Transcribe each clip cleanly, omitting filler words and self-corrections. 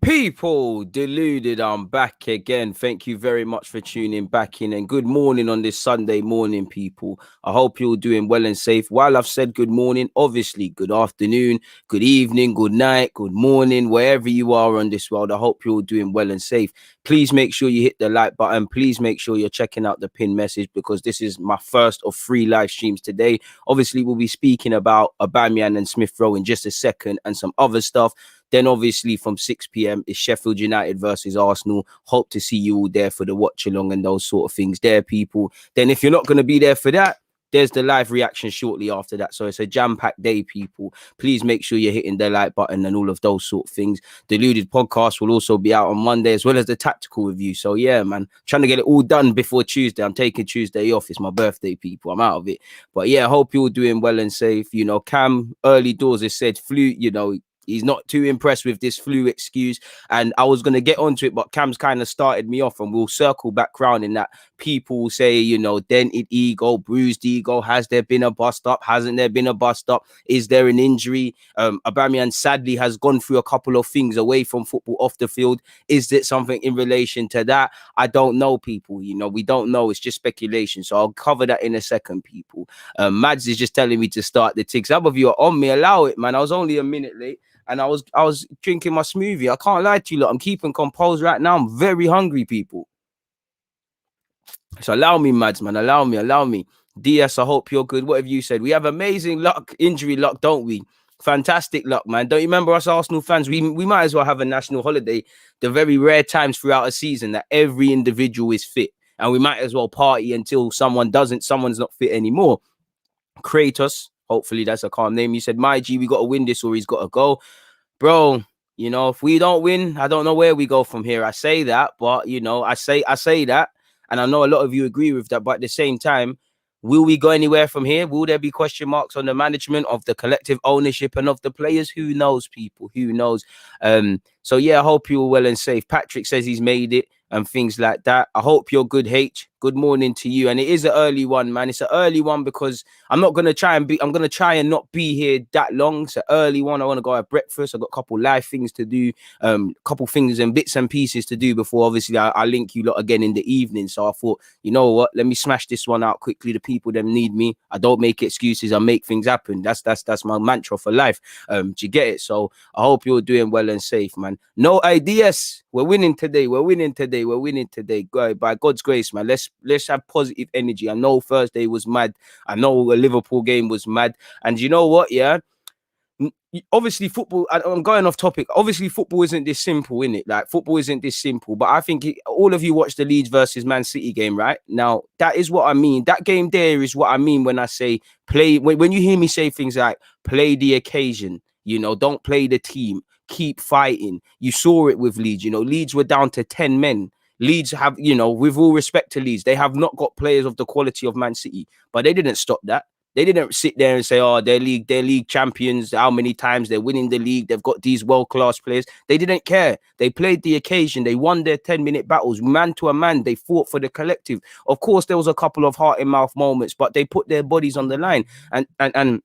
People deluded, I'm back again. Thank you very much for tuning back in, and good morning on this Sunday morning, people. I hope you're doing well and safe. While I've said good morning, obviously good afternoon, good evening, good night, good morning, wherever you are on this world, I hope you're doing well and safe. Please make sure you hit the like button. Please make sure you're checking out the pin message, because this is my first of 3 live streams today. Obviously, we'll be speaking about Aubameyang and Smith-Rowe in just a second, and some other stuff. Then obviously from 6 p.m. is Sheffield United versus Arsenal. Hope to see you all there for the watch along and those sort of things there, people. Then if you're not going to be there for that, there's the live reaction shortly after that. So it's a jam-packed day, people. Please make sure you're hitting the like button and all of those sort of things. Deluded podcast will also be out on Monday, as well as the tactical review. So yeah, man, trying to get it all done before Tuesday. I'm taking Tuesday off. It's my birthday, people. I'm out of it. But yeah, I hope you're doing well and safe. You know, Cam early doors has said flu, you know, he's not too impressed with this flu excuse, and I was going to get onto it, but Cam's kind of started me off, and we'll circle back round in that. People say, you know, dented ego, bruised ego. Has there been a bust up? Hasn't there been a bust up? Is there an injury? Aubameyang sadly has gone through a couple of things away from football, off the field. Is it something in relation to that? I don't know, people. You know, we don't know. It's just speculation. So I'll cover that in a second, people. Mads is just telling me to start the tick. Some of you are on me. Allow it, man. I was only a minute late. And I was drinking my smoothie. I can't lie to you, lot. I'm keeping composed right now. I'm very hungry, people. So allow me, Mads, man. Allow me. DS, I hope you're good. What have you said? We have amazing luck, injury luck, don't we? Fantastic luck, man. Don't you remember us Arsenal fans? We might as well have a national holiday. The very rare times throughout a season that every individual is fit. And we might as well party until someone's not fit anymore. Kratos, hopefully that's a calm name. You said, my G, we got to win this or he's got to go. Bro, you know, if we don't win, I don't know where we go from here. I say that, but, you know, I say that, and I know a lot of you agree with that, but at the same time, will we go anywhere from here? Will there be question marks on the management, of the collective ownership, and of the players? Who knows, people? Who knows? So, yeah, I hope you're well and safe. Patrick says he's made it and things like that. I hope you're good, H. Good morning to you. And it is an early one, man. It's an early one because I'm going to try and not be here that long. It's an early one. I want to go have breakfast. I've got a couple live things to do, a couple things and bits and pieces to do before, obviously, I link you lot again in the evening. So I thought, you know what? Let me smash this one out quickly. The people them need me. I don't make excuses. I make things happen. That's my mantra for life. Do you get it? So I hope you're doing well and safe, man. No ideas. We're winning today. By God's grace, man. Let's have positive energy. I know Thursday was mad. I know a Liverpool game was mad. And you know what? Yeah. Obviously, football, I'm going off topic. Obviously, football isn't this simple, innit? Like, football isn't this simple. But I think all of you watched the Leeds versus Man City game, right? Now, that is what I mean. That game there is what I mean when I say play. When you hear me say things like play the occasion, you know, don't play the team. Keep fighting. You saw it with Leeds. You know, Leeds were down to 10 men. Leeds have, you know, with all respect to Leeds, they have not got players of the quality of Man City, but they didn't stop that. They didn't sit there and say, oh, they're league champions, how many times they're winning the league, they've got these world-class players. They didn't care. They played the occasion. They won their 10-minute battles, man to a man. They fought for the collective. Of course, there was a couple of heart-in-mouth moments, but they put their bodies on the line. And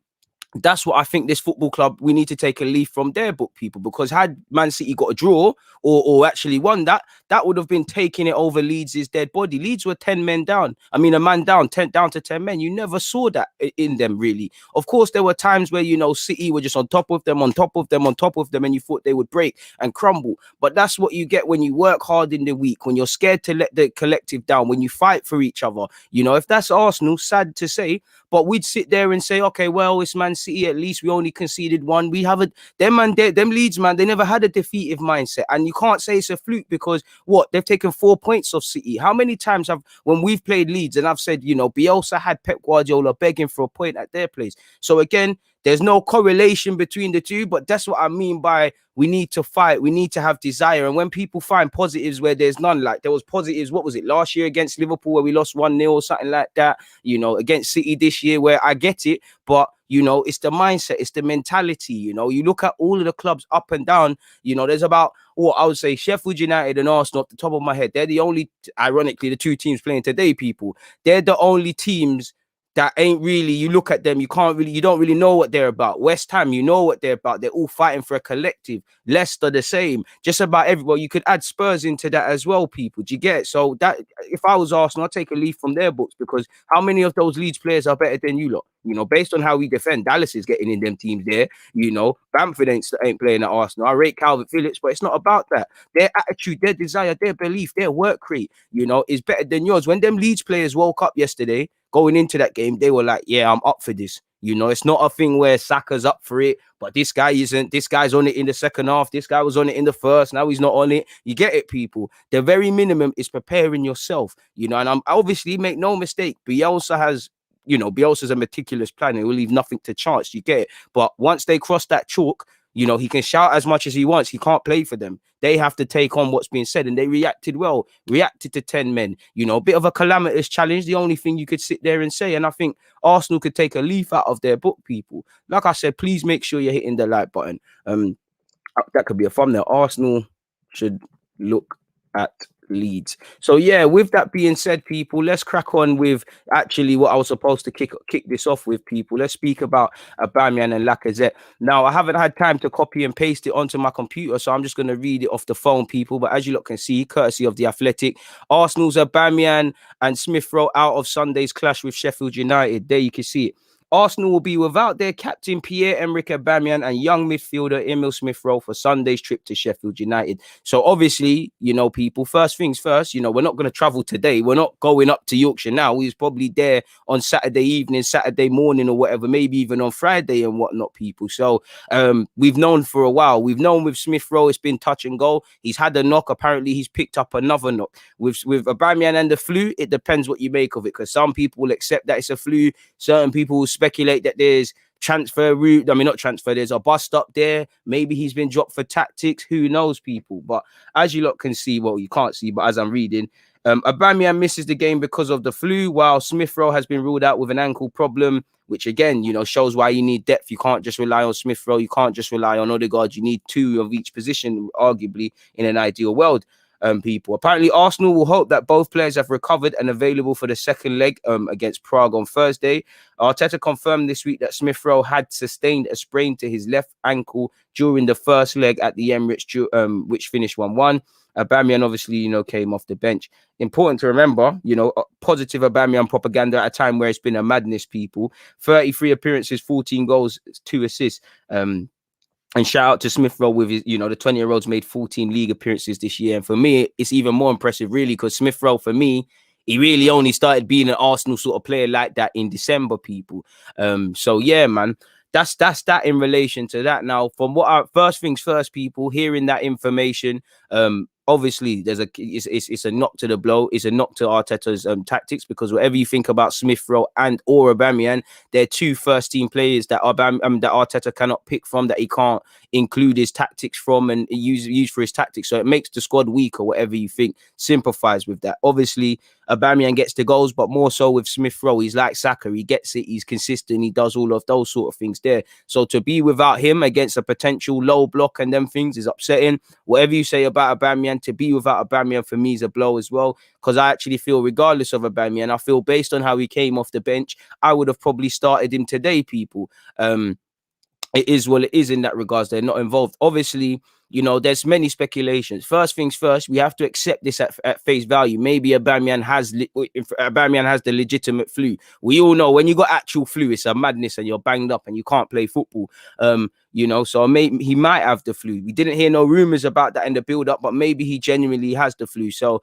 that's what I think this football club, we need to take a leaf from their book, people, because had Man City got a draw or actually won that would have been taking it over Leeds' dead body. Leeds were 10 men down. I mean, a man down, 10 down to 10 men. You never saw that in them, really. Of course, there were times where, you know, City were just on top of them, and you thought they would break and crumble. But that's what you get when you work hard in the week, when you're scared to let the collective down, when you fight for each other. You know, if that's Arsenal, sad to say, but we'd sit there and say, okay, well, it's Man City. At least we only conceded one. We have them Leeds, man. They never had a defeative mindset, and you can't say it's a fluke because what they've taken 4 points off City. How many times when we've played Leeds and I've said, you know, Bielsa had Pep Guardiola begging for a point at their place. So again, there's no correlation between the two, but that's what I mean by we need to fight. We need to have desire. And when people find positives where there's none, like there was positives, what was it, last year against Liverpool where we lost 1-0 or something like that, you know, against City this year where I get it, but, you know, it's the mindset, it's the mentality, you know. You look at all of the clubs up and down, you know, there's about, I would say Sheffield United and Arsenal off the top of my head. They're the only, ironically, the two teams playing today, people. They're the only teams that ain't really, you look at them, you don't really know what they're about. West Ham, you know what they're about. They're all fighting for a collective. Leicester, the same. Just about everybody. You could add Spurs into that as well, people. Do you get it? So that, if I was Arsenal, I'd take a leaf from their books, because how many of those Leeds players are better than you lot? You know, based on how we defend, Dallas is getting in them teams there. You know, Bamford ain't playing at Arsenal. I rate Calvert-Phillips, but it's not about that. Their attitude, their desire, their belief, their work rate, you know, is better than yours. When them Leeds players woke up yesterday, going into that game, they were like, yeah, I'm up for this. You know, it's not a thing where Saka's up for it, but this guy isn't. This guy's on it in the second half. This guy was on it in the first. Now he's not on it. You get it, people. The very minimum is preparing yourself, you know, and I'm obviously, make no mistake, Bielsa has, you know, Bielsa's a meticulous planner. He will leave nothing to chance. You get it. But once they cross that chalk, you know, he can shout as much as he wants. He can't play for them. They have to take on what's being said, and they reacted well, reacted to 10 men. You know, a bit of a calamitous challenge, the only thing you could sit there and say. And I think Arsenal could take a leaf out of their book, people. Like I said, please make sure you're hitting the like button. That could be a thumbnail. Arsenal should look at Leeds. So yeah, with that being said, people, let's crack on with actually what I was supposed to kick this off with, people. Let's speak about Aubameyang and Lacazette. Now, I haven't had time to copy and paste it onto my computer, so I'm just going to read it off the phone, people. But as you lot can see, courtesy of The Athletic, Arsenal's Aubameyang and Smith-Rowe out of Sunday's clash with Sheffield United. There you can see it. Arsenal will be without their captain Pierre-Emerick Aubameyang and young midfielder Emil Smith-Rowe for Sunday's trip to Sheffield United. So obviously, you know, people, first things first, you know, we're not going to travel today. We're not going up to Yorkshire now. We was probably there on Saturday evening, Saturday morning or whatever, maybe even on Friday and whatnot, people. So we've known for a while. We've known with Smith-Rowe, it's been touch and go. He's had a knock. Apparently, he's picked up another knock. With Aubameyang and the flu, it depends what you make of it, because some people will accept that it's a flu. Certain people will speculate that there's transfer route. I mean, not transfer, there's a bust up there. Maybe he's been dropped for tactics. Who knows, people? But as you lot can see, well, you can't see, but as I'm reading, Aubameyang misses the game because of the flu, while Smith-Rowe has been ruled out with an ankle problem, which again, you know, shows why you need depth. You can't just rely on Smith-Rowe. You can't just rely on Odegaard. You need two of each position, arguably, in an ideal world. People. Apparently, Arsenal will hope that both players have recovered and available for the second leg against Prague on Thursday. Arteta confirmed this week that Smith-Rowe had sustained a sprain to his left ankle during the first leg at the Emirates, which finished 1-1. Aubameyang obviously, you know, came off the bench. Important to remember, you know, positive Aubameyang propaganda at a time where it's been a madness, people. 33 appearances, 14 goals, 2 assists. And shout out to Smith-Rowe with his, you know, the 20-year-old's made 14 league appearances this year. And for me, it's even more impressive, really, because Smith-Rowe, for me, he really only started being an Arsenal sort of player like that in December, people. So, yeah, man, that's that in relation to that. Now, from what first things first, people, hearing that information, obviously, it's a knock to the blow. It's a knock to Arteta's tactics, because whatever you think about Smith-Rowe and or Aubameyang, they're two first-team players that that Arteta cannot pick from, that he can't include his tactics from and use for his tactics. So it makes the squad weak, or whatever you think. Sympathise with that. Obviously, Aubameyang gets the goals, but more so with Smith-Rowe. He's like Saka. He gets it. He's consistent. He does all of those sort of things there. So to be without him against a potential low block and them things is upsetting. Whatever you say about Aubameyang, to be without Aubameyang for me is a blow as well, because I actually feel, regardless of Aubameyang, I feel based on how he came off the bench, I would have probably started him today, people. It is what it is in that regards. They're not involved. Obviously, you know, there's many speculations. First things first, we have to accept this at face value. Maybe Aubameyang has the legitimate flu. We all know when you got actual flu, it's a madness and you're banged up and you can't play football. You know, so maybe he might have the flu. We didn't hear no rumors about that in the build-up, but maybe he genuinely has the flu. So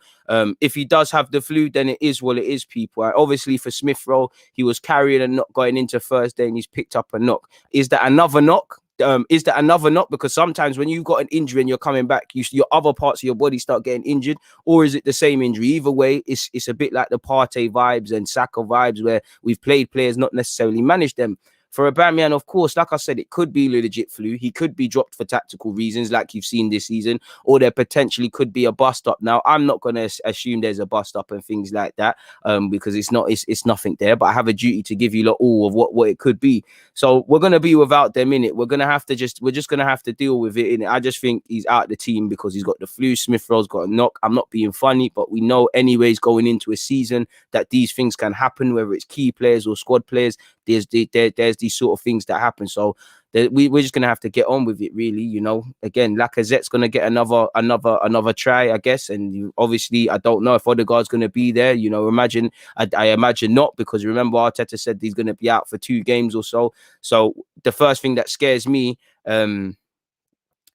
if he does have the flu, then it is what it is, people. Obviously, for Smith-Rowe, he was carrying a knock going into Thursday and he's picked up a knock. Is that another knock? Because sometimes when you've got an injury and you're coming back, your other parts of your body start getting injured, or is it the same injury? Either way, it's a bit like the Partey vibes and Saka vibes, where we've played players, not necessarily managed them. For Aubameyang, of course, like I said, it could be legit flu. He could be dropped for tactical reasons, like you've seen this season, or there potentially could be a bust up. Now, I'm not going to assume there's a bust up and things like that, because it's nothing there. But I have a duty to give you all of what it could be. So we're going to be without them in it. We're just going to have to deal with it in it. I just think he's out of the team because he's got the flu. Smith-Rowe's got a knock. I'm not being funny, but we know anyways going into a season that these things can happen, whether it's key players or squad players. There's these sort of things that happen. So we're just gonna have to get on with it, really. You know, again, Lacazette's gonna get another try, I guess. And obviously, I don't know if Odegaard's gonna be there. You know, I imagine not, because remember Arteta said he's gonna be out for 2 games or so. So the first thing that scares me,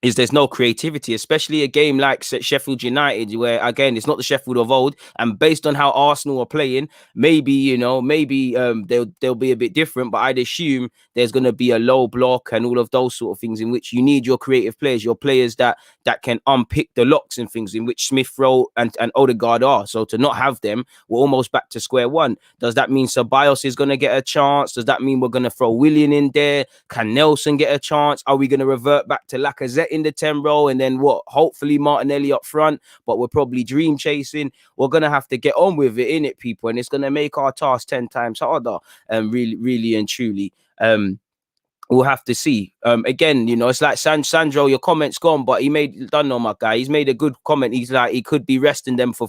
is there's no creativity, especially a game like Sheffield United, where again it's not the Sheffield of old, and based on how Arsenal are playing, maybe they'll be a bit different. But I'd assume there's going to be a low block and all of those sort of things, in which you need your creative players, your players that can unpick the locks and things, in which Smith-Rowe and Odegaard are. So to not have them, we're almost back to square one. Does that mean Ceballos is going to get a chance? Does that mean we're going to throw Willian in there? Can Nelson get a chance? Are we going to revert back to Lacazette in the 10 role, and then hopefully Martinelli up front, but we're probably dream chasing? We're gonna have to get on with it, innit, people, and it's gonna make our task 10 times harder, and really and truly. We'll have to see. Again, you know, it's like Sandro, your comment's gone, but don't know, my guy. He's made a good comment. He's like, he could be resting them for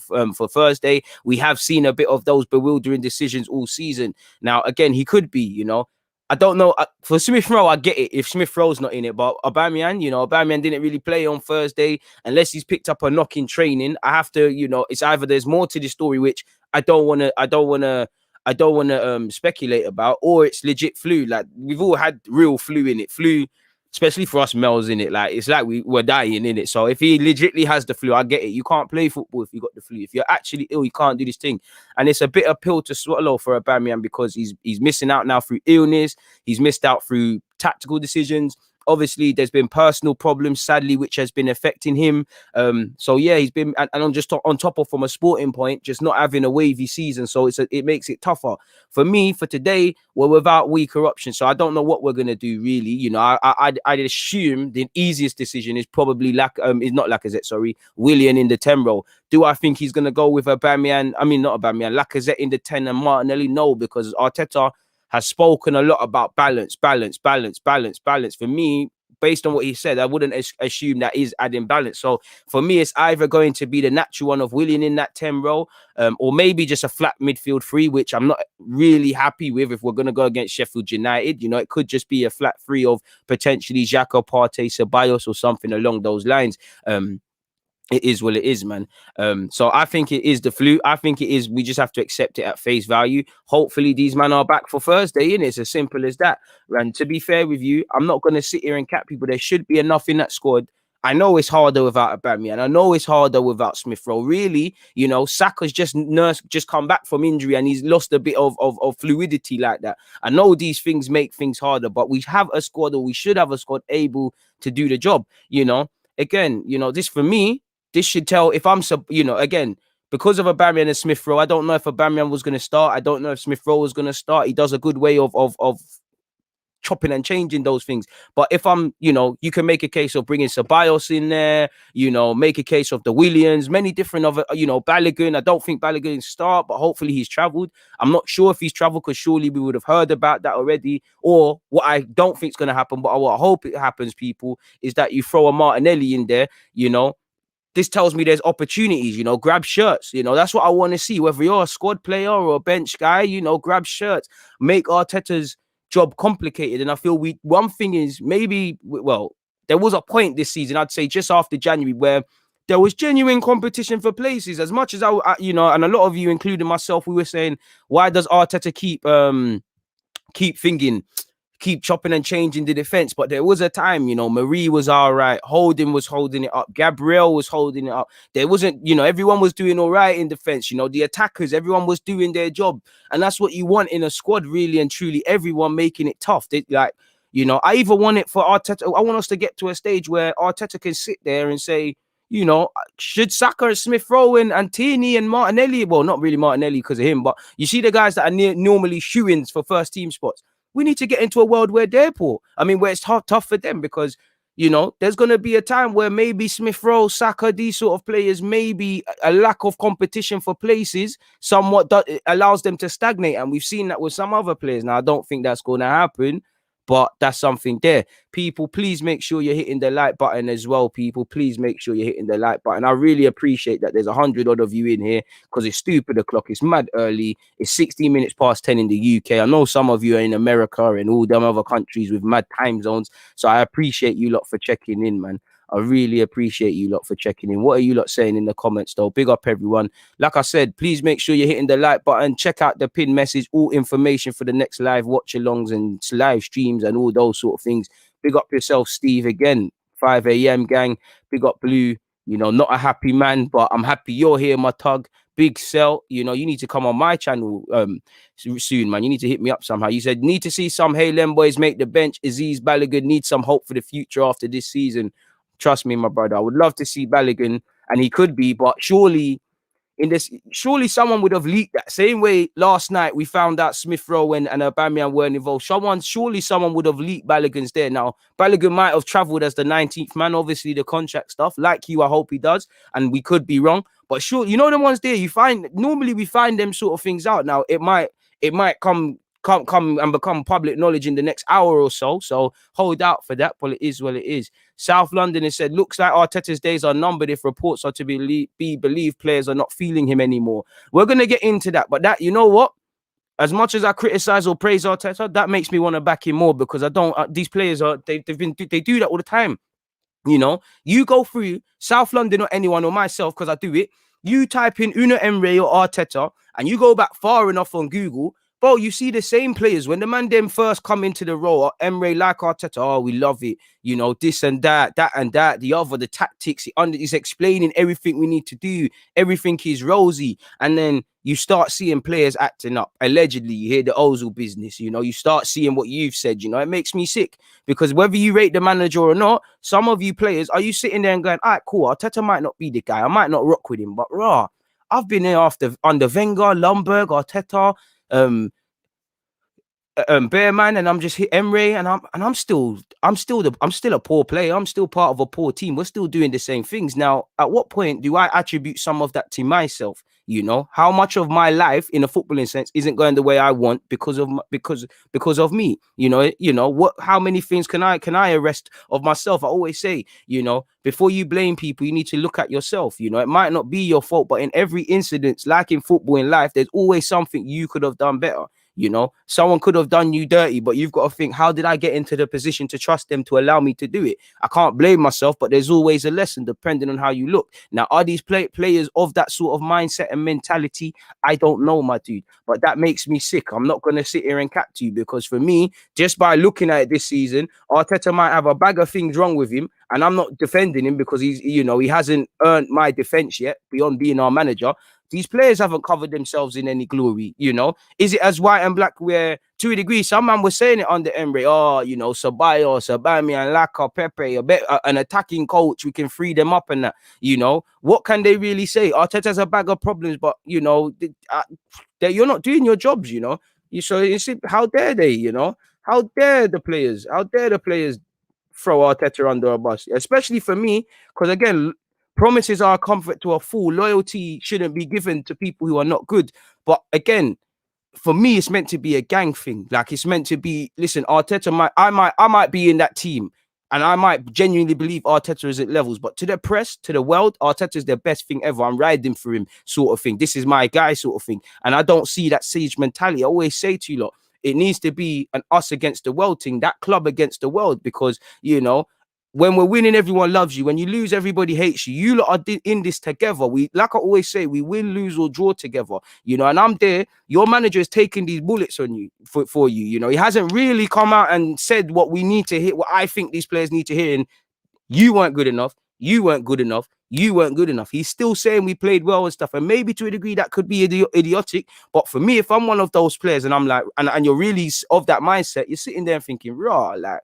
Thursday. We have seen a bit of those bewildering decisions all season. Now, again, he could be, you know. I don't know. For Smith-Rowe, I get it if Smith-Rowe's not in it. But Aubameyang, you know, Aubameyang didn't really play on Thursday unless he's picked up a knock in training. I have to, you know, it's either there's more to the story, which I don't want to speculate about, or it's legit flu. Like, we've all had real flu in it. Flu, especially for us males, in it. Like, it's like we're dying in it. So if he legitly has the flu, I get it. You can't play football if you got the flu. If you're actually ill, you can't do this thing. And it's a bitter pill to swallow for Aubameyang, because he's missing out now through illness. He's missed out through tactical decisions. Obviously, there's been personal problems, sadly, which has been affecting him. So yeah, he's been, and on top of, from a sporting point, just not having a wavy season. So it makes it tougher for me. For today, we're without weaker options, so I don't know what we're gonna do, really. You know, I'd assume the easiest decision is probably Willian in the 10 role. Do I think he's gonna go with Lacazette in the 10 and Martinelli? No, because Arteta has spoken a lot about balance. For me, based on what he said, I wouldn't assume that he's adding balance. So for me, it's either going to be the natural one of Willian in that 10 role, or maybe just a flat midfield 3, which I'm not really happy with if we're going to go against Sheffield United. You know, it could just be a flat 3 of potentially Xhaka, Partey, Ceballos, or something along those lines. It is what it is, man. So I think it is the flu. I think it is. We just have to accept it at face value. Hopefully these men are back for Thursday, and it's as simple as that. And to be fair with you, I'm not going to sit here and cap people. There should be enough in that squad. I know it's harder without Aubameyang. I know it's harder without Smith-Rowe. Really, you know, Saka's just come back from injury, and he's lost a bit of fluidity like that. I know these things make things harder, but we have a squad, or we should have a squad able to do the job. You know, again, you know, this for me, this should tell if I'm, you know, again, because of Aubameyang and Smith-Rowe, I don't know if Aubameyang was going to start. I don't know if Smith-Rowe was going to start. He does a good way of chopping and changing those things. But if I'm, you know, you can make a case of bringing Ceballos in there, you know, make a case of the Williams, many different other, you know, Balogun. I don't think Balogun start, but hopefully he's travelled. I'm not sure if he's travelled, because surely we would have heard about that already. Or what I don't think is going to happen, but what I hope it happens, people, is that you throw a Martinelli in there, you know. This tells me there's opportunities, you know, grab shirts. You know, that's what I want to see. Whether you're a squad player or a bench guy, you know, grab shirts. Make Arteta's job complicated. And I feel one thing is maybe, well, there was a point this season, I'd say just after January, where there was genuine competition for places. As much as I you know, and a lot of you, including myself, we were saying, why does Arteta keep chopping and changing the defense? But there was a time, you know, Marie was all right, Holding was holding it up, Gabriel was holding it up. There wasn't, you know, everyone was doing all right in defense. You know, the attackers, everyone was doing their job, and that's what you want in a squad, really and truly. Everyone making it tough. Like, you know, I even want it for Arteta. I want us to get to a stage where Arteta can sit there and say, you know, should Saka, Smith-Rowe, and Tierney and Martinelli, well, not really Martinelli because of him, but you see the guys that are normally shoo-ins for first team spots. We need to get into a world where they're poor. I mean, where it's tough for them because, you know, there's going to be a time where maybe Smith-Rowe, Saka, these sort of players, maybe a lack of competition for places somewhat allows them to stagnate. And we've seen that with some other players. Now, I don't think that's going to happen, but that's something there. People, please make sure you're hitting the like button as well. People, please make sure you're hitting the like button. I really appreciate that there's 100 odd of you in here because it's stupid o'clock. It's mad early. It's 16 minutes past 10 in the UK. I know some of you are in America and all them other countries with mad time zones. So I appreciate you lot for checking in, man. I really appreciate you lot for checking in. What are you lot saying in the comments, though? Big up, everyone. Like I said, please make sure you're hitting the like button. Check out the pin message, all information for the next live watch-alongs and live streams and all those sort of things. Big up yourself, Steve, again. 5 a.m. gang. Big up Blue. You know, not a happy man, but I'm happy you're here, my tug. Big Cell, you know, you need to come on my channel soon, man. You need to hit me up somehow. You said, need to see some Haylen boys make the bench. Aziz Balogun needs some hope for the future after this season. Trust me, my brother. I would love to see Balogun, and he could be, but surely someone would have leaked that. Same way last night we found out Smith-Rowe and Aubameyang weren't involved. Surely someone would have leaked Balogun's there. Now, Balogun might have travelled as the 19th man. Obviously, the contract stuff. Like you, I hope he does, and we could be wrong. But sure, you know the ones there. Normally we find them sort of things out. Now it might come and become public knowledge in the next hour or so. So hold out for that. But it is what it is. South London has said, looks like Arteta's days are numbered if reports are to be believed. Players are not feeling him anymore. We're going to get into that. But that, you know what? As much as I criticize or praise Arteta, that makes me want to back him more because I don't. These players they do that all the time. You know, you go through South London or anyone or myself because I do it. You type in Unai Emery or Arteta and you go back far enough on Google. Bro, you see the same players when the man them first come into the role. Emery like Arteta, oh, we love it. You know, this and that, the other, the tactics. He's explaining everything we need to do. Everything is rosy. And then you start seeing players acting up. Allegedly, you hear the Ozil business. You know, you start seeing what you've said. You know, it makes me sick because whether you rate the manager or not, some of you players, are you sitting there and going, all right, cool, Arteta might not be the guy. I might not rock with him, but raw. I've been there under Wenger, Lundberg, Arteta, Bearman, and I'm just hit Emery, and I'm still a poor player. I'm still part of a poor team. We're still doing the same things. Now, at what point do I attribute some of that to myself? You know, how much of my life in a footballing sense isn't going the way I want because of me? You know what? How many things can I arrest of myself? I always say, you know, before you blame people, you need to look at yourself. You know, it might not be your fault, but in every incident, like in football, in life, there's always something you could have done better. You know, someone could have done you dirty, but you've got to think, how did I get into the position to trust them to allow me to do it? I can't blame myself, but there's always a lesson depending on how you look. Now, are these players of that sort of mindset and mentality? I don't know, my dude, but that makes me sick. I'm not going to sit here and cap to you because for me, just by looking at it this season, Arteta might have a bag of things wrong with him, and I'm not defending him because he hasn't earned my defense yet beyond being our manager. These players haven't covered themselves in any glory, you know. Is it as white and black where, to a degree, some man was saying it under Emery, oh, you know, Ceballos, Aubameyang, Laka, Pepe, an attacking coach, we can free them up and that, you know. What can they really say? Arteta's a bag of problems, but, you know, you're not doing your jobs, you know. So how dare they, you know? How dare the players throw Arteta under a bus, especially for me, because, again, promises are a comfort to a fool. Loyalty shouldn't be given to people who are not good. But again, for me, it's meant to be a gang thing. Like it's meant to be. Listen, Arteta I might be in that team, and I might genuinely believe Arteta is at levels. But to the press, to the world, Arteta is the best thing ever. I'm riding for him, sort of thing. This is my guy, sort of thing. And I don't see that siege mentality. I always say to you lot, it needs to be an us against the world thing. That club against the world, because you know. When we're winning, everyone loves you. When you lose, everybody hates you. You lot are in this together. Like I always say, we win, lose, or draw together. You know, and I'm there. Your manager is taking these bullets on you for you. You know, he hasn't really come out and said what we need to hear, what I think these players need to hear. And you weren't good enough. You weren't good enough. You weren't good enough. He's still saying we played well and stuff. And maybe to a degree that could be idiotic. But for me, if I'm one of those players and I'm like, and you're really of that mindset, you're sitting there thinking, raw, like,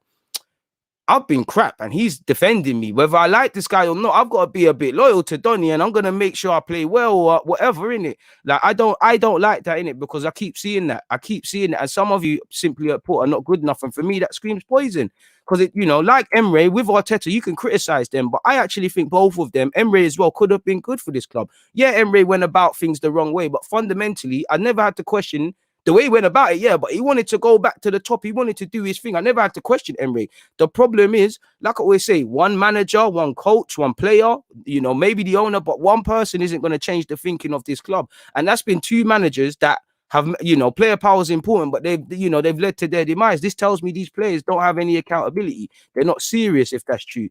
I've been crap and he's defending me. Whether I like this guy or not, I've got to be a bit loyal to Donny and I'm gonna make sure I play well or whatever in it. Like I don't like that in it because I keep seeing that. And some of you simply are not good enough. And for me, that screams poison. Because it, like Emre with Arteta, you can criticize them, but I actually think both of them, Emre as well, could have been good for this club. Yeah, Emre went about things the wrong way, but fundamentally, I never had to question the way he went about it, yeah, but he wanted to go back to the top. He wanted to do his thing. I never had to question Emre. The problem is, like I always say, one manager, one coach, one player, maybe the owner, but one person isn't going to change the thinking of this club. And that's been two managers that have, player power is important, but they've led to their demise. This tells me these players don't have any accountability. They're not serious, if that's true.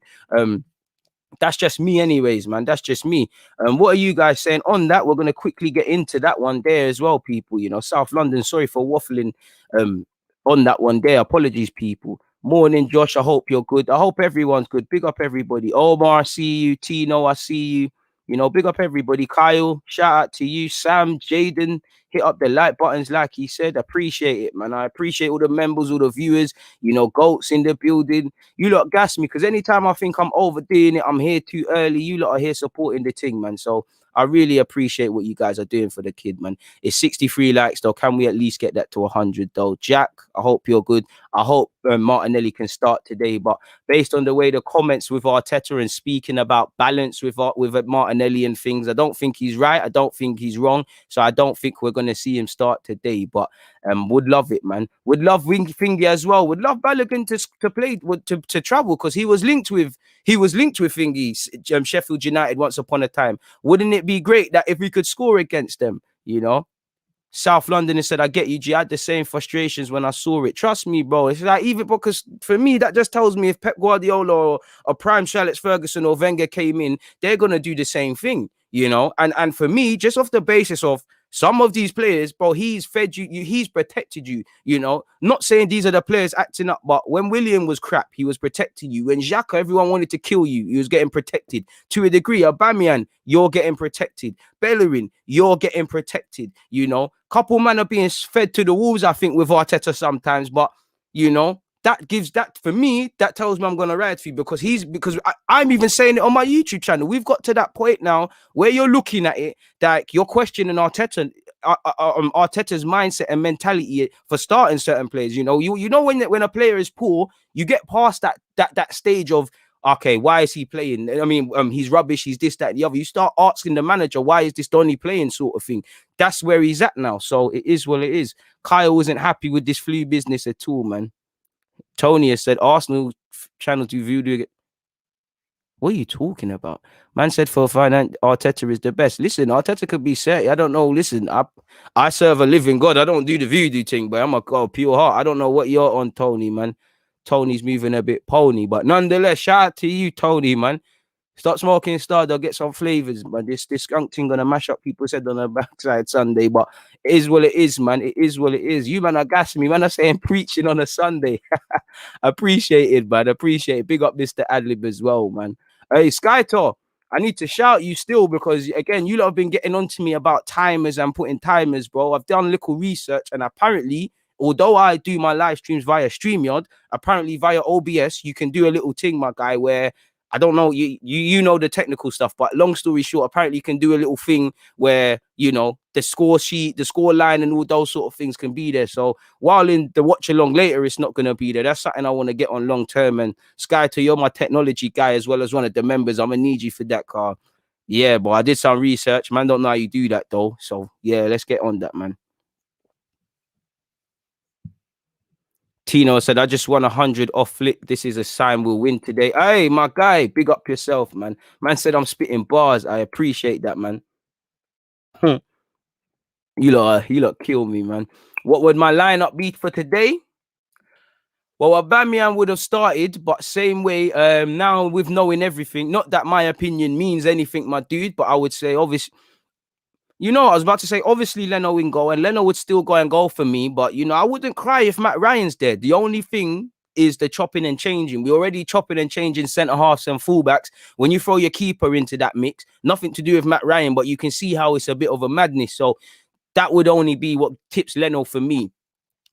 That's just me anyways, man. That's just me. What are you guys saying on that? We're going to quickly get into that one there as well, people. South London, sorry for waffling on that one there. Apologies, people. Morning, Josh. I hope you're good. I hope everyone's good. Big up everybody. Omar, I see you. Tino, I see you. Big up everybody. Kyle, shout out to you. Sam, Jaden, hit up the like buttons like he said. Appreciate it, man. I appreciate all the members, all the viewers, goats in the building. You lot gas me because anytime I think I'm overdoing it, I'm here too early. You lot are here supporting the thing, man. So I really appreciate what you guys are doing for the kid, man. It's 63 likes, though. Can we at least get that to 100, though? Jack, I hope you're good. I hope Martinelli can start today. But based on the way the comments with Arteta and speaking about balance with Martinelli and things, I don't think he's right. I don't think he's wrong. So I don't think we're going to see him start today. But would love it, man. Would love Fingy as well. Would love Balogun to play, to travel, because he was linked with Fingy, Sheffield United once upon a time. Wouldn't it be great that if we could score against them, South London said, I get you, G. I had the same frustrations when I saw it. Trust me, bro. It's like, even because for me, that just tells me if Pep Guardiola or Prime Alex Ferguson or Wenger came in, they're going to do the same thing, And for me, just off the basis of some of these players, bro, he's fed you, he's protected you, Not saying these are the players acting up, but when William was crap, he was protecting you. When Xhaka, everyone wanted to kill you, he was getting protected. To a degree, Aubameyang, you're getting protected. Bellerin, you're getting protected, Couple man are being fed to the wolves, I think, with Arteta sometimes, but, that gives that, for me, that tells me I'm going to ride for you because I'm even saying it on my YouTube channel. We've got to that point now where you're looking at it, that you're questioning Arteta's mindset and mentality for starting certain players. When a player is poor, you get past that stage of, okay, why is he playing? I mean, he's rubbish, he's this, that, and the other. You start asking the manager, why is this Donny playing, sort of thing. That's where he's at now. So it is what it is. Kyle wasn't happy with this flu business at all, man. Tony has said Arsenal channel to view. What are you talking about? Man said for finance, Arteta is the best. Listen, Arteta could be set. I don't know. Listen, I serve a living God. I don't do the voodoo thing, but I'm a pure heart. I don't know what you're on, Tony, man. Tony's moving a bit pony, but nonetheless, shout out to you, Tony, man. Start smoking Star, they'll get some flavors, man. This skunk thing gonna mash up people's head on the backside Sunday, but it is what it is, man. It is what it is. You man are gassing me, man. I'm saying preaching on a Sunday. Appreciate it, man. Appreciate it. Big up Mr. Adlib as well, man. Hey, Skytor, I need to shout you still because again, you lot have been getting on to me about timers and putting timers, bro. I've done little research and apparently, although I do my live streams via StreamYard, apparently via OBS, you can do a little thing, my guy, where I don't know, you know the technical stuff, but long story short, apparently you can do a little thing where, the score sheet, the score line and all those sort of things can be there. So while in the watch along later, it's not going to be there. That's something I want to get on long term. And Skyto, you're my technology guy as well as one of the members. I'm going to need you for that, car. Yeah, but I did some research. Man, don't know how you do that, though. So, yeah, let's get on that, man. Tino said, I just won 100 off Flick. This is a sign we'll win today. Hey, my guy, big up yourself, man. Man said I'm spitting bars. I appreciate that, man. You lot kill me, man. What would my lineup be for today? Well, Aubameyang would have started, but same way, now with knowing everything, not that my opinion means anything, my dude, but I would say, obviously, I was about to say, obviously, Leno would go, and Leno would still go and go for me, but, I wouldn't cry if Matt Ryan's dead. The only thing is the chopping and changing. We're already chopping and changing centre-halves and fullbacks. When you throw your keeper into that mix, nothing to do with Matt Ryan, but you can see how it's a bit of a madness. So that would only be what tips Leno for me.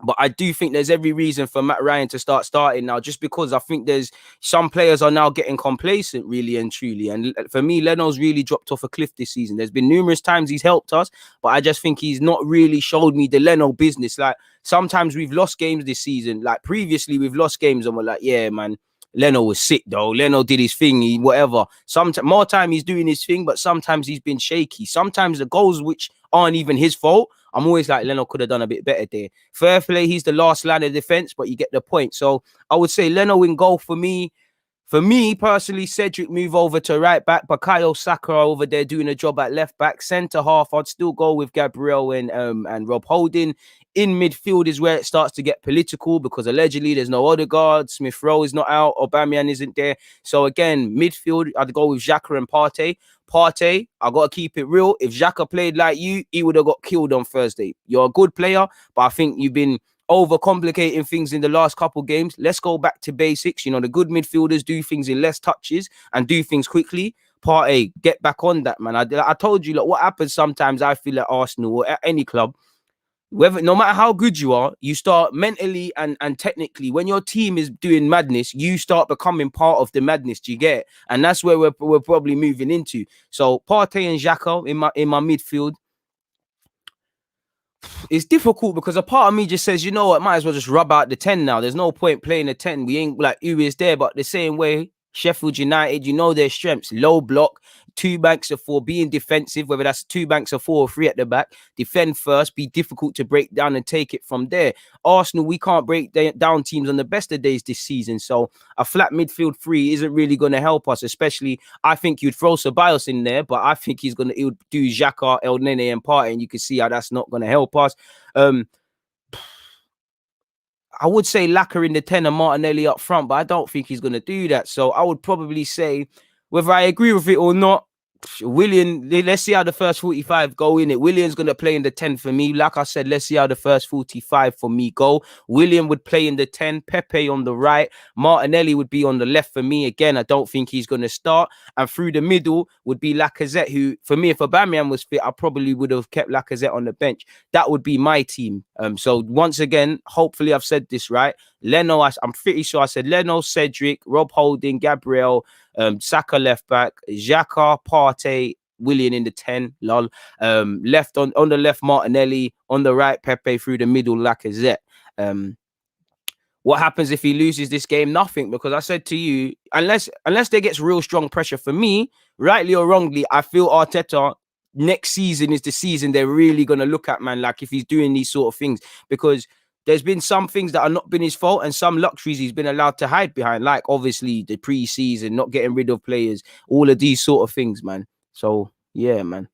But I do think there's every reason for Matt Ryan to start starting now, just because I think there's some players are now getting complacent, really and truly. And for me, Leno's really dropped off a cliff this season. There's been numerous times he's helped us, but I just think he's not really showed me the Leno business. Like, sometimes we've lost games this season. Like, previously we've lost games and we're like, yeah, man, Leno was sick though. Leno did his thing, whatever. Sometimes more time he's doing his thing, but sometimes he's been shaky. Sometimes the goals which aren't even his fault, I'm always like, Leno could have done a bit better there. Fair play, he's the last line of defense, but you get the point. So I would say Leno in goal for me. For me personally, Cedric move over to right back, Bukayo Saka over there doing a job at left back. Centre half, I'd still go with Gabriel and Rob Holding. In midfield is where it starts to get political, because allegedly there's no Odegaard, Smith-Rowe is not out, Aubameyang isn't there. So again, midfield, I'd go with Xhaka and Partey. Partey, I got to keep it real. If Xhaka played like you, he would have got killed on Thursday. You're a good player, but I think you've been overcomplicating things in the last couple games. Let's go back to basics. You know, the good midfielders do things in less touches and do things quickly. Partey, get back on that, man. I told you, like, what happens sometimes, I feel at Arsenal or at any club, no matter how good you are, you start mentally and technically, when your team is doing madness, you start becoming part of the madness. Do you get it? And that's where we're probably moving into. So Partey and Xhaka in my midfield. It's difficult because a part of me just says, you know what, might as well just rub out the 10 now. There's no point playing the 10. We ain't like who is there, but the same way, Sheffield United, you know their strengths: low block, 2 banks of 4, being defensive, whether that's 2 banks of 4 or 3 at the back, defend first, be difficult to break down and take it from there. Arsenal, we can't break down teams on the best of days this season, so a flat midfield 3 isn't really going to help us. Especially, I think you'd throw Ceballos in there, but I think he'll do Xhaka, El Nene and Partey, and you can see how that's not going to help us. I would say Laka in the 10 and Martinelli up front, but I don't think he's going to do that. So I would probably say, whether I agree with it or not, Willian, let's see how the first 45 go in it. Willian's going to play in the 10 for me. Like I said, let's see how the first 45 for me go. Willian would play in the 10, Pepe on the right, Martinelli would be on the left for me. Again, I don't think he's going to start. And through the middle would be Lacazette, who, for me, if Aubameyang was fit, I probably would have kept Lacazette on the bench. That would be my team. So once again, hopefully I've said this right. Leno, I'm pretty sure I said Leno, Cedric, Rob Holding, Gabriel, Saka left back, Xhaka, Partey, Willian in the 10, lol. Left on the left, Martinelli, on the right, Pepe, through the middle, Lacazette. What happens if he loses this game? Nothing, because I said to you, unless there gets real strong pressure, for me, rightly or wrongly, I feel Arteta next season is the season they're really going to look at, man, like if he's doing these sort of things, because there's been some things that are not been his fault and some luxuries he's been allowed to hide behind, like obviously the pre-season, not getting rid of players, all of these sort of things, man. So, yeah, man.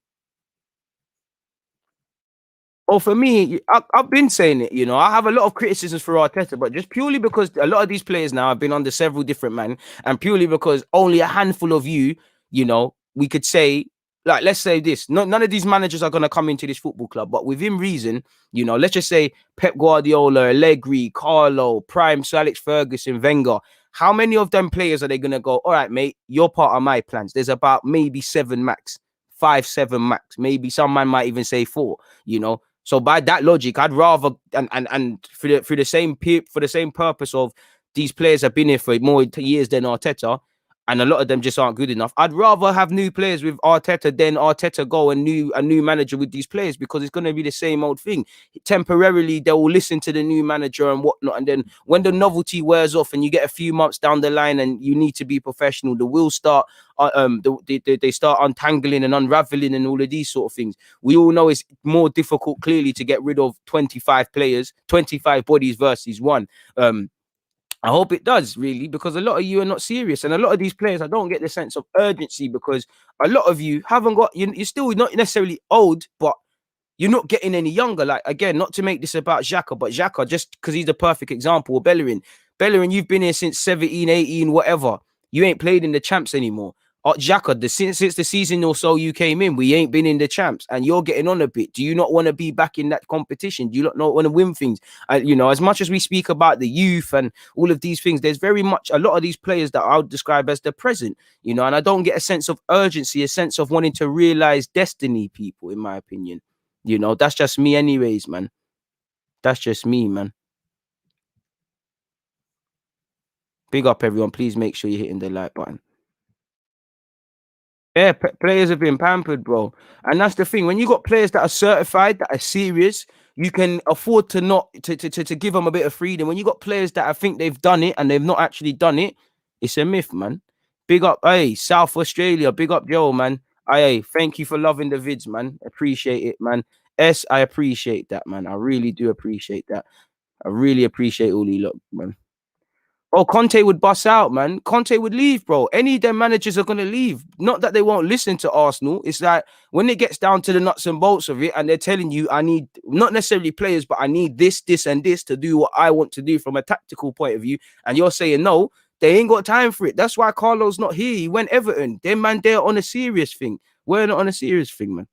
Oh, for me, I've been saying it, you know, I have a lot of criticisms for Arteta, but just purely because a lot of these players now have been under several different men, and purely because only a handful of you know, we could say, like, let's say this, none of these managers are going to come into this football club, but within reason, you know, let's just say Pep Guardiola, Allegri, Carlo, Prime, Sir Alex Ferguson, Wenger. How many of them players are they going to go, all right, mate, you're part of my plans? There's about maybe 7 max, 5, 7 max. Maybe some man might even say 4, you know. So by that logic, I'd rather and for the same purpose of these players have been here for more years than Arteta, and a lot of them just aren't good enough. I'd rather have new players with Arteta than Arteta go and a new manager with these players, because it's going to be the same old thing. Temporarily, they will listen to the new manager and whatnot, and then when the novelty wears off and you get a few months down the line and you need to be professional, the wheels start. They start untangling and unraveling and all of these sort of things. We all know it's more difficult, clearly, to get rid of 25 players, 25 bodies versus 1. I hope it does, really, because a lot of you are not serious, and a lot of these players, I don't get the sense of urgency, because a lot of you haven't got. You're still not necessarily old, but you're not getting any younger. Like, again, not to make this about Xhaka, but Xhaka, just because he's the perfect example, or Bellerin, you've been here since 17, 18, whatever. You ain't played in the champs anymore. Xhaka, since the season or so you came in, we ain't been in the champs, and you're getting on a bit. Do you not want to be back in that competition? Do you not want to win things? You know, as much as we speak about the youth and all of these things, there's very much a lot of these players that I would describe as the present, you know, and I don't get a sense of urgency, a sense of wanting to realize destiny, people, in my opinion. You know, that's just me anyways, man. That's just me, man. Big up, everyone. Please make sure you're hitting the like button. Yeah, players have been pampered, bro. And that's the thing. When you got players that are certified, that are serious, you can afford to not to give them a bit of freedom. When you got players that I think they've done it and they've not actually done it, it's a myth, man. Big up, hey, South Australia. Big up, Joe, man. Hey, thank you for loving the vids, man. Appreciate it, man. I appreciate that, man. I really do appreciate that. I really appreciate all you lot, man. Oh, Conte would bust out, man. Conte would leave, bro. Any of them managers are gonna leave. Not that they won't listen to Arsenal. It's like when it gets down to the nuts and bolts of it, and they're telling you, I need not necessarily players, but I need this, this, and this to do what I want to do from a tactical point of view. And you're saying no, they ain't got time for it. That's why Carlo's not here. He went Everton. Them man, they're on a serious thing. We're not on a serious thing, man.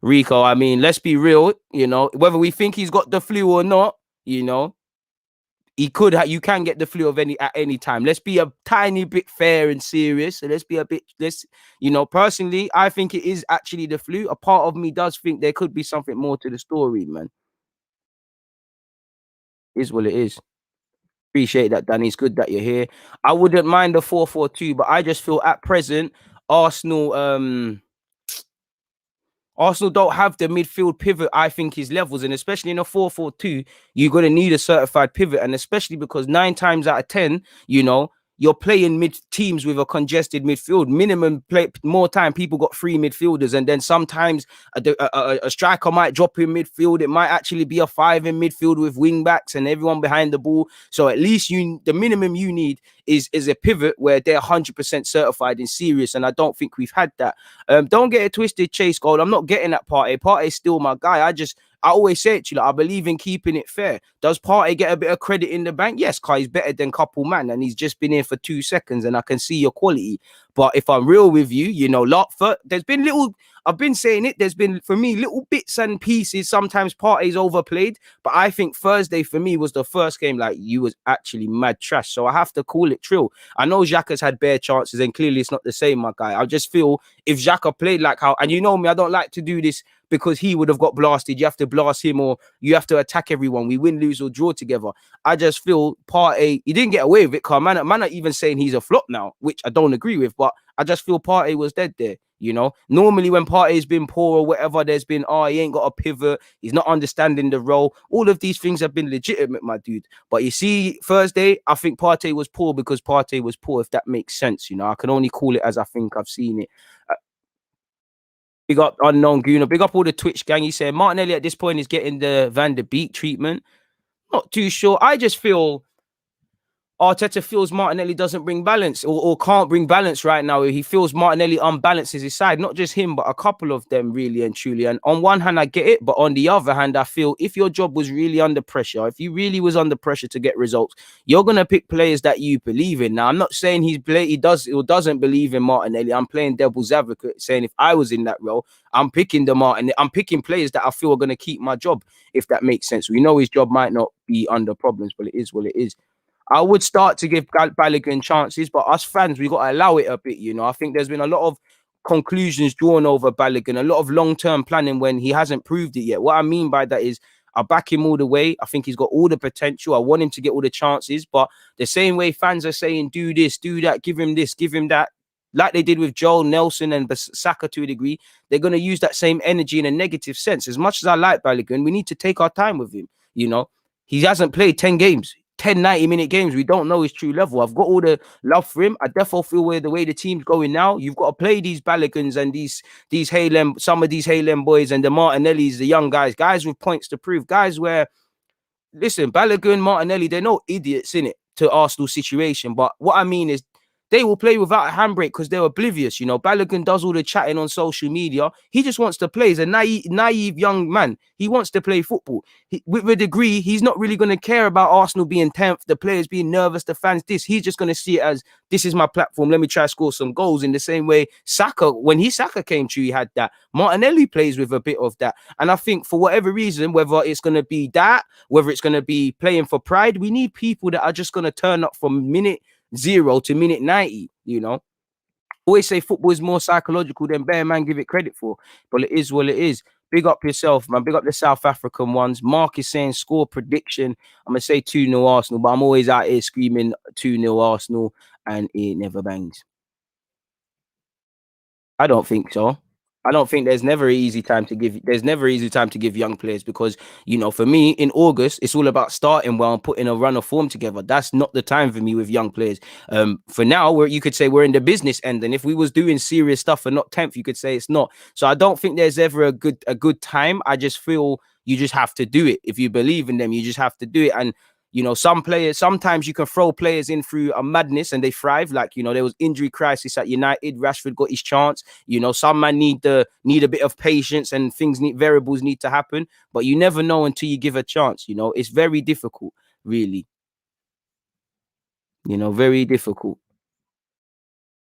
Rico, I mean, let's be real. You know, whether we think he's got the flu or not, you know. He could have, you can get the flu of at any time. Let's be a tiny bit fair and serious. So let's be a bit, you know, personally, I think it is actually the flu. A part of me does think there could be something more to the story, man. Is what it is. Appreciate that, Danny. It's good that you're here. I wouldn't mind the 4-4-2, but I just feel at present, Arsenal, Arsenal don't have the midfield pivot, I think, his levels. And especially in a 4-4-2, you're going to need a certified pivot. And especially because 9 times out of 10, you know, you're playing mid teams with a congested midfield. Minimum play more time. People got 3 midfielders, and then sometimes a striker might drop in midfield. It might actually be a 5 in midfield with wing backs and everyone behind the ball. So at least the minimum you need is a pivot where they're 100% certified and serious. And I don't think we've had that. Don't get it twisted, Chase Gold. I'm not getting that Partey. Partey's still my guy. I always say it to you, like, I believe in keeping it fair. Does Partey get a bit of credit in the bank? Yes, because he's better than couple man, and he's just been here for 2 seconds, and I can see your quality. But if I'm real with you, you know, there's been little, I've been saying it, there's been, for me, little bits and pieces. Sometimes Partey's overplayed, but I think Thursday for me was the first game, like, you was actually mad trash. So I have to call it trill. I know Xhaka's had bare chances, and clearly it's not the same, my guy. I just feel if Xhaka played like how, and you know me, I don't like to do this because he would have got blasted. You have to blast him or you have to attack everyone. We win, lose, or draw together. I just feel Partey, he didn't get away with it, because man are even saying he's a flop now, which I don't agree with, but I just feel Partey was dead there. You know, normally when Partey's been poor or whatever, there's been, he ain't got a pivot, he's not understanding the role. All of these things have been legitimate, my dude. But you see, Thursday, I think Partey was poor because Partey was poor, if that makes sense. You know, I can only call it as I think I've seen it. Big up Unknown Gooner. Big up all the Twitch gang. He said Martinelli at this point is getting the Van der Beek treatment. Not too sure. I just feel Arteta feels Martinelli doesn't bring balance or can't bring balance right now. He feels Martinelli unbalances his side. Not just him, but a couple of them, really and truly. And on one hand, I get it. But on the other hand, I feel if your job was really under pressure, if you really was under pressure to get results, you're going to pick players that you believe in. Now, I'm not saying he does or doesn't believe in Martinelli. I'm playing devil's advocate, saying if I was in that role, I'm picking I'm picking players that I feel are going to keep my job, if that makes sense. We know his job might not be under problems, but it is what it is. I would start to give Balogun chances, but us fans, we got to allow it a bit, you know. I think there's been a lot of conclusions drawn over Balogun, a lot of long-term planning when he hasn't proved it yet. What I mean by that is I back him all the way. I think he's got all the potential. I want him to get all the chances, but the same way fans are saying, do this, do that, give him this, give him that, like they did with Joel, Nelson, and Saka to a degree, they're going to use that same energy in a negative sense. As much as I like Balogun, we need to take our time with him, you know. He hasn't played 10 games. 10 90-minute games. We don't know his true level. I've got all the love for him. I definitely feel where the way the team's going now, you've got to play these Balogans and these Halem, some of these Halem boys and the Martinellis, the young guys with points to prove, guys where, listen, Balogun, Martinelli, they're no idiots in it to Arsenal situation. But what I mean is they will play without a handbrake because they're oblivious. You know, Balogun does all the chatting on social media. He just wants to play. He's a naive young man. He wants to play football. With a degree, he's not really going to care about Arsenal being 10th, the players being nervous, the fans this. He's just going to see it as, this is my platform. Let me try to score some goals. In the same way, Saka, when Saka came to, he had that. Martinelli plays with a bit of that. And I think for whatever reason, whether it's going to be that, whether it's going to be playing for pride, we need people that are just going to turn up from minute 0 to minute 90, you know. Always say football is more psychological than bare man give it credit for, but it is what it is. Big up yourself, man. Big up the South African ones. Mark is saying score prediction. I'm gonna say 2-0 Arsenal, but I'm always out here screaming 2-0 Arsenal, and it never bangs. I don't think so. I don't think there's never an easy time to give. There's never an easy time to give young players because for me in August it's all about starting well and putting a run of form together. That's not the time for me with young players. For now, where you could say we're in the business end, and if we was doing serious stuff and not 10th, you could say it's not. So I don't think there's ever a good time. I just feel you just have to do it. If you believe in them, you just have to do it. And some players, sometimes you can throw players in through a madness and they thrive. Like, there was injury crisis at United. Rashford got his chance. Some man need a bit of patience and variables need to happen. But you never know until you give a chance. It's very difficult, really. Very difficult.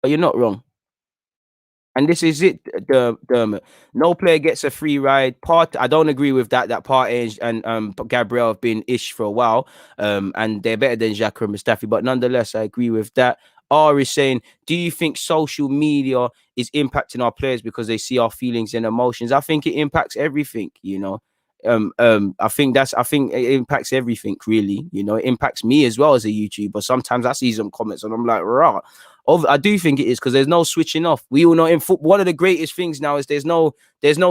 But you're not wrong. And this is it, Dermot. No player gets a free ride. I don't agree with that. That Partey and Gabriel have been ish for a while. And they're better than Xhaka and Mustafi. But nonetheless, I agree with that. R is saying, do you think social media is impacting our players because they see our feelings and emotions? I think it impacts everything, I think it impacts everything, really. It impacts me as well as a YouTuber. Sometimes I see some comments and I'm like, rah. I do think it is because there's no switching off. We all know in football, one of the greatest things now is there's no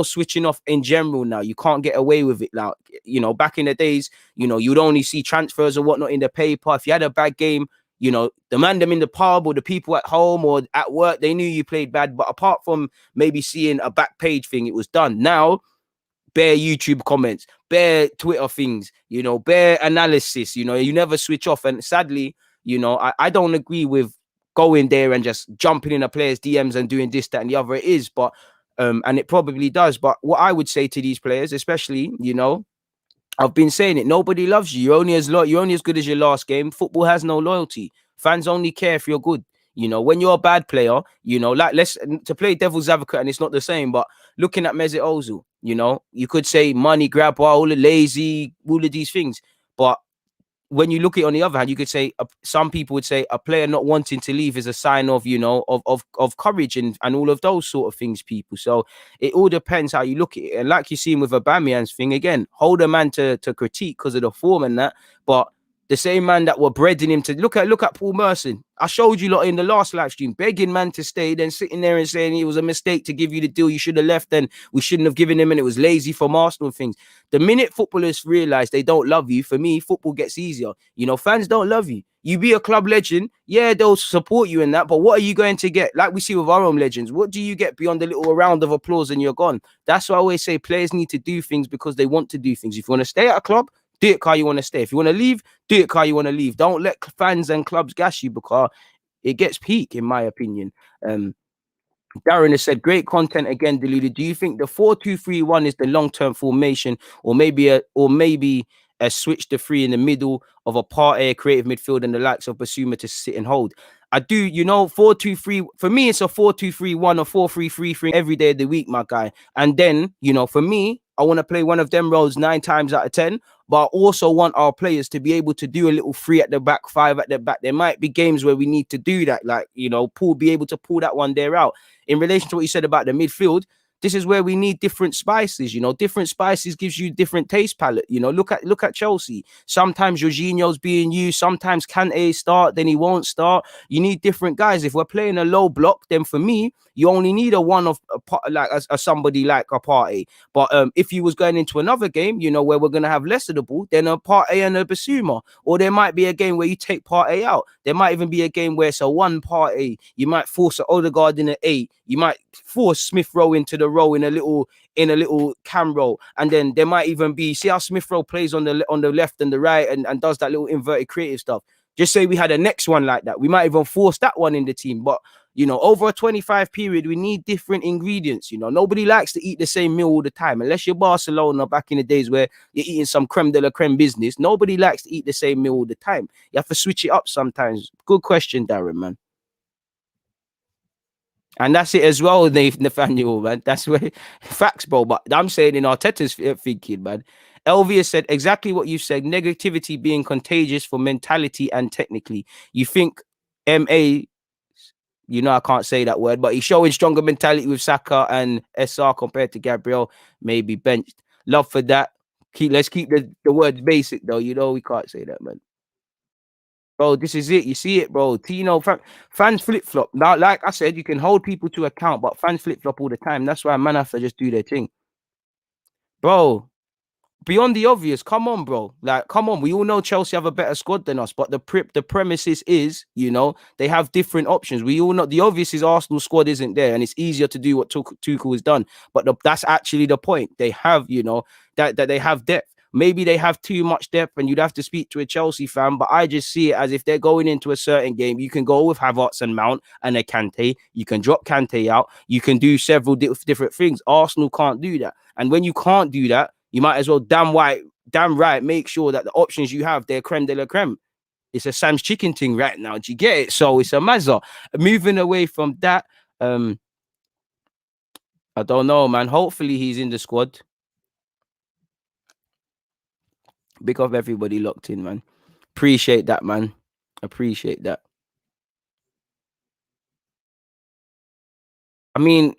switching off in general now. You can't get away with it. Like, back in the days, you'd only see transfers or whatnot in the paper. If you had a bad game, the man them in the pub or the people at home or at work, they knew you played bad. But apart from maybe seeing a back page thing, it was done. Now, bare YouTube comments, bare Twitter things, bare analysis, you never switch off. And sadly, I don't agree with going there and just jumping in a player's DMs and doing this, that, and the other. It is, but and it probably does. But what I would say to these players, especially, I've been saying it, nobody loves you. You're only as good as your last game. Football has no loyalty. Fans only care if you're good. When you're a bad player, like to play devil's advocate, and it's not the same, but looking at Mesut Ozil, you could say money grabber, all the lazy, all of these things. But when you look at it on the other hand, you could say some people would say a player not wanting to leave is a sign of, of courage and all of those sort of things, people. So it all depends how you look at it. And like you've seen with Aubameyang's thing, again, hold a man to critique because of the form and that. But the same man that were breading him to look at Paul Merson. I showed you lot in the last live stream, begging man to stay, then sitting there and saying it was a mistake to give you the deal. You should have left, and we shouldn't have given him, and it was lazy from Arsenal things. The minute footballers realize they don't love you, for me, football gets easier. Fans don't love you. You be a club legend, yeah, they'll support you in that, but what are you going to get? Like we see with our own legends, what do you get beyond a little round of applause and you're gone? That's why I always say players need to do things because they want to do things. If you want to stay at a club, do it because you want to stay. If you want to leave, do it because you want to leave. Don't let fans and clubs gas you because it gets peak, in my opinion. Darren has said, great content again, Deluded. Do you think the 4-2-3-1 is the long-term formation, or maybe a switch to three in the middle of a Partey, creative midfield, and the likes of Basuma to sit and hold? I do, 4-2-3. For me, it's a 4-2-3-1 or 4-3-3-3 every day of the week, my guy. And then, for me, I want to play one of them roles 9 times out of 10. But I also want our players to be able to do a little 3 at the back, 5 at the back. There might be games where we need to do that, like, be able to pull that one there out. In relation to what you said about the midfield, this is where we need different spices. Different spices gives you different taste palette. Look at Chelsea. Sometimes Jorginho's being used. Sometimes Kante start, then he won't start. You need different guys. If we're playing a low block, then for me, you only need somebody like a Partey. But if you was going into another game, where we're going to have less of the ball, then a Partey and a Basuma. Or there might be a game where you take Partey out. There might even be a game where it's a 1 Partey. You might force an Odegaard in an 8. You might force Smith-Rowe into the row in a little cam roll, and then there might even be, see how Smith-Rowe plays on the left and the right and does that little inverted creative stuff. Just say we had a next one like that, we might even force that one in the team. But over a 25 period, we need different ingredients. Nobody likes to eat the same meal all the time, unless you're Barcelona back in the days where you're eating some creme de la creme business. Nobody likes to eat the same meal all the time. You have to switch it up sometimes. Good question, Darren, man. And that's it as well, Nathaniel, man. That's where facts, bro. But I'm saying in Arteta's thinking, man. LV has said exactly what you said. Negativity being contagious for mentality and technically. You think MA You know I can't say that word, but he's showing stronger mentality with Saka and SR compared to Gabriel. Maybe benched. Love for that. Let's keep the words basic though. You know we can't say that, man. Bro, this is it. You see it, bro. Tino, fans flip flop. Now, like I said, you can hold people to account, but fans flip flop all the time. That's why man have to just do their thing, bro. Beyond the obvious, come on, bro. Like, come on. We all know Chelsea have a better squad than us, but the premises is, you know, they have different options. We all know the obvious is Arsenal squad isn't there, and it's easier to do what Tuchel has done. But that's actually the point. They have, you know, that they have depth. Maybe they have too much depth, and you'd have to speak to a Chelsea fan. But I just see it as if they're going into a certain game. You can go with Havertz and Mount and a Kante. You can drop Kante out. You can do several different things. Arsenal can't do that, and when you can't do that, you might as well damn right make sure that the options you have, they're creme de la creme. It's a Sam's chicken thing right now. Do you get it? So it's a mazza. Moving away from that, I don't know, man. Hopefully he's in the squad. Big of everybody locked in, man. Appreciate that, man. Appreciate that. I mean,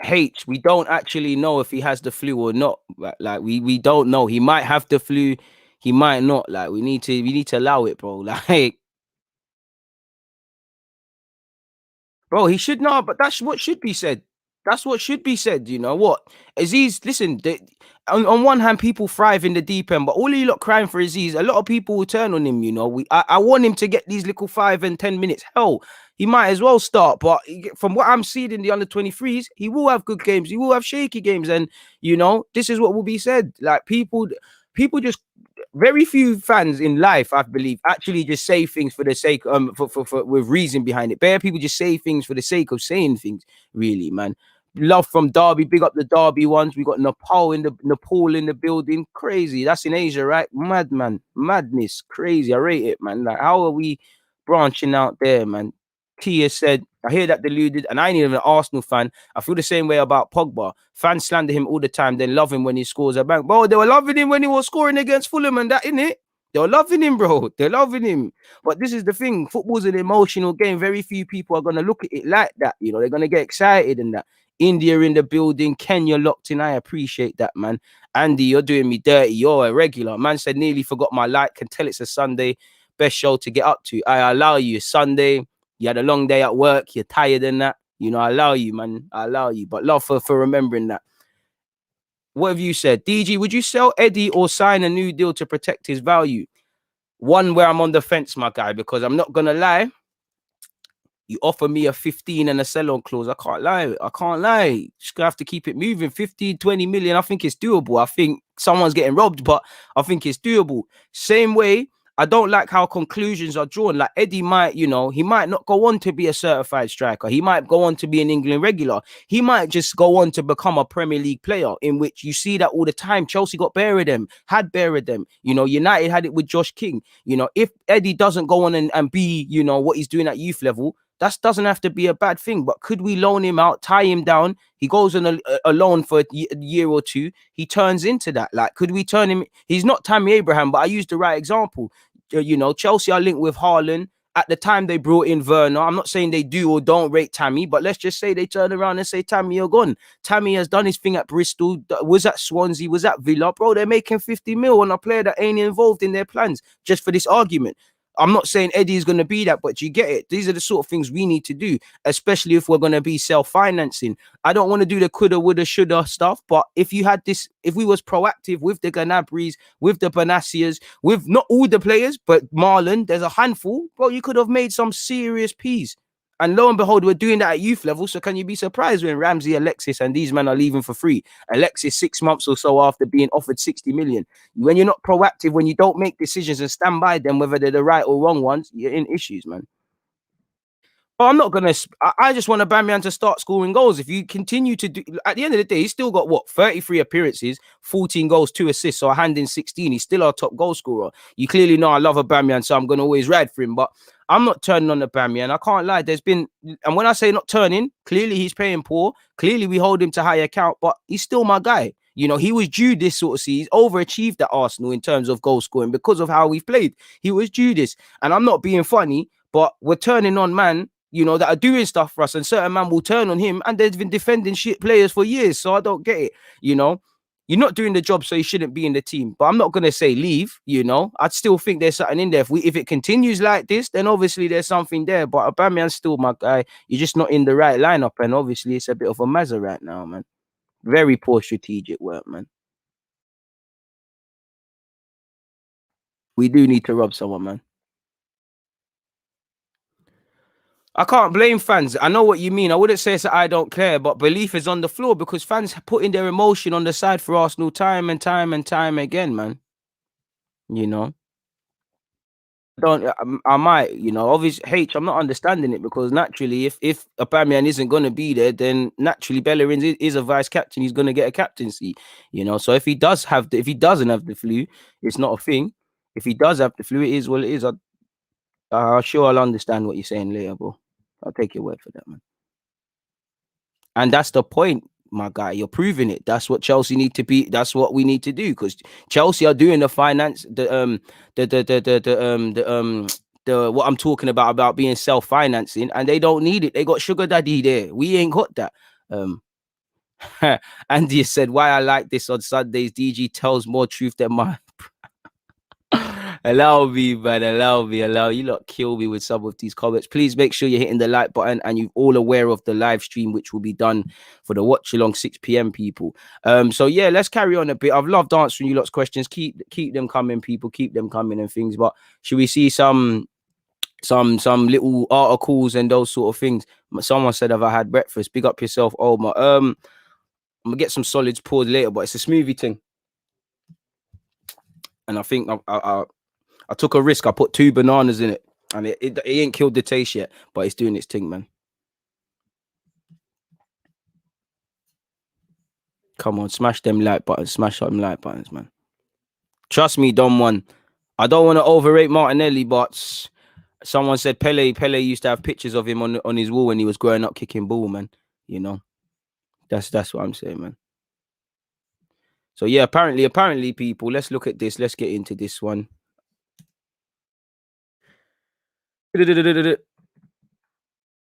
we don't actually know if he has the flu or not. Like we don't know. He might have the flu, he might not. Like we need to allow it, bro. Like, bro, he should know, but that's what should be said. That's what should be said. You know what? Aziz, listen, on one hand, people thrive in the deep end, but all you lot crying for Aziz, a lot of people will turn on him. You know, I want him to get these little 5 and 10 minutes. Hell, he might as well start. But from what I'm seeing in the under 23s, he will have good games. He will have shaky games, and you know, this is what will be said. Like people just very few fans in life, I believe, actually just say things for the sake for with reason behind it. Bare people just say things for the sake of saying things, really, man. Love from Derby, big up the Derby ones. We got Nepal in the building. Crazy. That's in Asia, right? Mad, man. Madness. Crazy. I rate it, man. Like, how are we branching out there, man? Kia said, I hear that deluded, and I ain't even an Arsenal fan. I feel the same way about Pogba. Fans slander him all the time, then love him when he scores a bang. Bro, they were loving him when he was scoring against Fulham and that, innit? They were loving him, bro. They're loving him. But this is the thing. Football's an emotional game. Very few people are going to look at it like that. You know, they're going to get excited and that. India in the building. Kenya locked in. I appreciate that, man. Andy, you're doing me dirty. You're a regular. Man said, nearly forgot my light. Can tell it's a Sunday. Best show to get up to. I allow you. Sunday. You had a long day at work. You're tired and that. You know, I allow you, man. I allow you. But love for remembering that. What have you said? DG, would you sell Eddie or sign a new deal to protect his value? One where I'm on the fence, my guy, because I'm not going to lie. You offer me a 15 and a sell-on clause. I can't lie. Just gonna have to keep it moving. 15, 20 million. I think it's doable. I think someone's getting robbed, but I think it's doable. Same way, I don't like how conclusions are drawn. Like Eddie might, you know, he might not go on to be a certified striker. He might go on to be an England regular. He might just go on to become a Premier League player, in which you see that all the time. Chelsea got buried them, had buried them. You know, United had it with Josh King. You know, if Eddie doesn't go on and be, you know, what he's doing at youth level, that doesn't have to be a bad thing. But could we loan him out, tie him down? He goes on a loan for a year or two. He turns into that. Like, could we turn him? He's not Tammy Abraham, but I used the right example. You know, Chelsea are linked with Haaland. At the time they brought in Werner. I'm not saying they do or don't rate Tammy, but let's just say they turn around and say, Tammy, you're gone. Tammy has done his thing at Bristol, was at Swansea, was at Villa. Bro, they're making 50 mil on a player that ain't involved in their plans, just for this argument. I'm not saying Eddie is going to be that, but you get it. These are the sort of things we need to do, especially if we're going to be self-financing. I don't want to do the coulda, woulda, shoulda stuff, but if you had this, if we was proactive with the Gnabry's, with the Benassias, with not all the players, but Marlon, there's a handful, bro, you could have made some serious peas. And lo and behold, we're doing that at youth level. So can you be surprised when Ramsey, Alexis, and these men are leaving for free? Alexis 6 months or so after being offered 60 million. When you're not proactive, when you don't make decisions and stand by them, whether they're the right or wrong ones, you're in issues, man. But I'm not going to, I just want Aubameyang to start scoring goals. If you continue to do, at the end of the day, he's still got what, 33 appearances, 14 goals, 2 assists, so a hand in 16. He's still our top goal scorer. You clearly know I love Aubameyang, so I'm going to always ride for him. But I'm not turning on Aubameyang. I can't lie. There's been, and when I say not turning, clearly he's playing poor. Clearly we hold him to high account, but he's still my guy. You know, he was due this sort of season. He's overachieved at Arsenal in terms of goal scoring because of how we've played. He was due this. And I'm not being funny, but we're turning on, man, you know, that are doing stuff for us, and certain man will turn on him, and they've been defending shit players for years. So I don't get it, you know. You're not doing the job, so you shouldn't be in the team. But I'm not gonna say leave, you know. I'd still think there's something in there. If it continues like this, then obviously there's something there. But Aubameyang's still my guy. You're just not in the right lineup, and obviously it's a bit of a mazza right now, man. Very poor strategic work, man. We do need to rob someone, man. I can't blame fans. I know what you mean. I wouldn't say it's that I don't care, but belief is on the floor because fans putting their emotion on the side for Arsenal time and time and time again, man. You know, don't I might, you know, obviously I'm not understanding it because naturally, if Aubameyang isn't going to be there, then naturally Bellerin is a vice captain. He's going to get a captaincy, you know. So if he doesn't have the flu, it's not a thing. If he does have the flu, it is what it is. I'm sure I'll understand what you're saying later, bro. I'll take your word for that, man. And that's the point, my guy. You're proving it. That's what Chelsea need to be. That's what we need to do because Chelsea are doing the finance, the what I'm talking about being self-financing, and they don't need it. They got sugar daddy there. We ain't got that. Andy said, "Why I like this on Sundays? DG tells more truth than my." Allow me, man. Allow you lot kill me with some of these comments. Please make sure you're hitting the like button and you're all aware of the live stream, which will be done for the watch along 6 p.m. people. So yeah, let's carry on a bit. I've loved answering you lot's questions. Keep them coming, people. Keep them coming and things. But should we see some little articles and those sort of things? Someone said, "Have I had breakfast?" Big up yourself, Omar. I'm gonna get some solids poured later, but it's a smoothie thing. And I think I took a risk. I put 2 bananas in it, and it ain't killed the taste yet, but it's doing its thing, man. Come on, smash them like buttons. Smash them like buttons, man. Trust me, Don One. I don't want to overrate Martinelli, but someone said Pele used to have pictures of him on his wall when he was growing up kicking ball, man. You know, that's what I'm saying, man. So yeah, apparently, people. Let's look at this. Let's get into this one.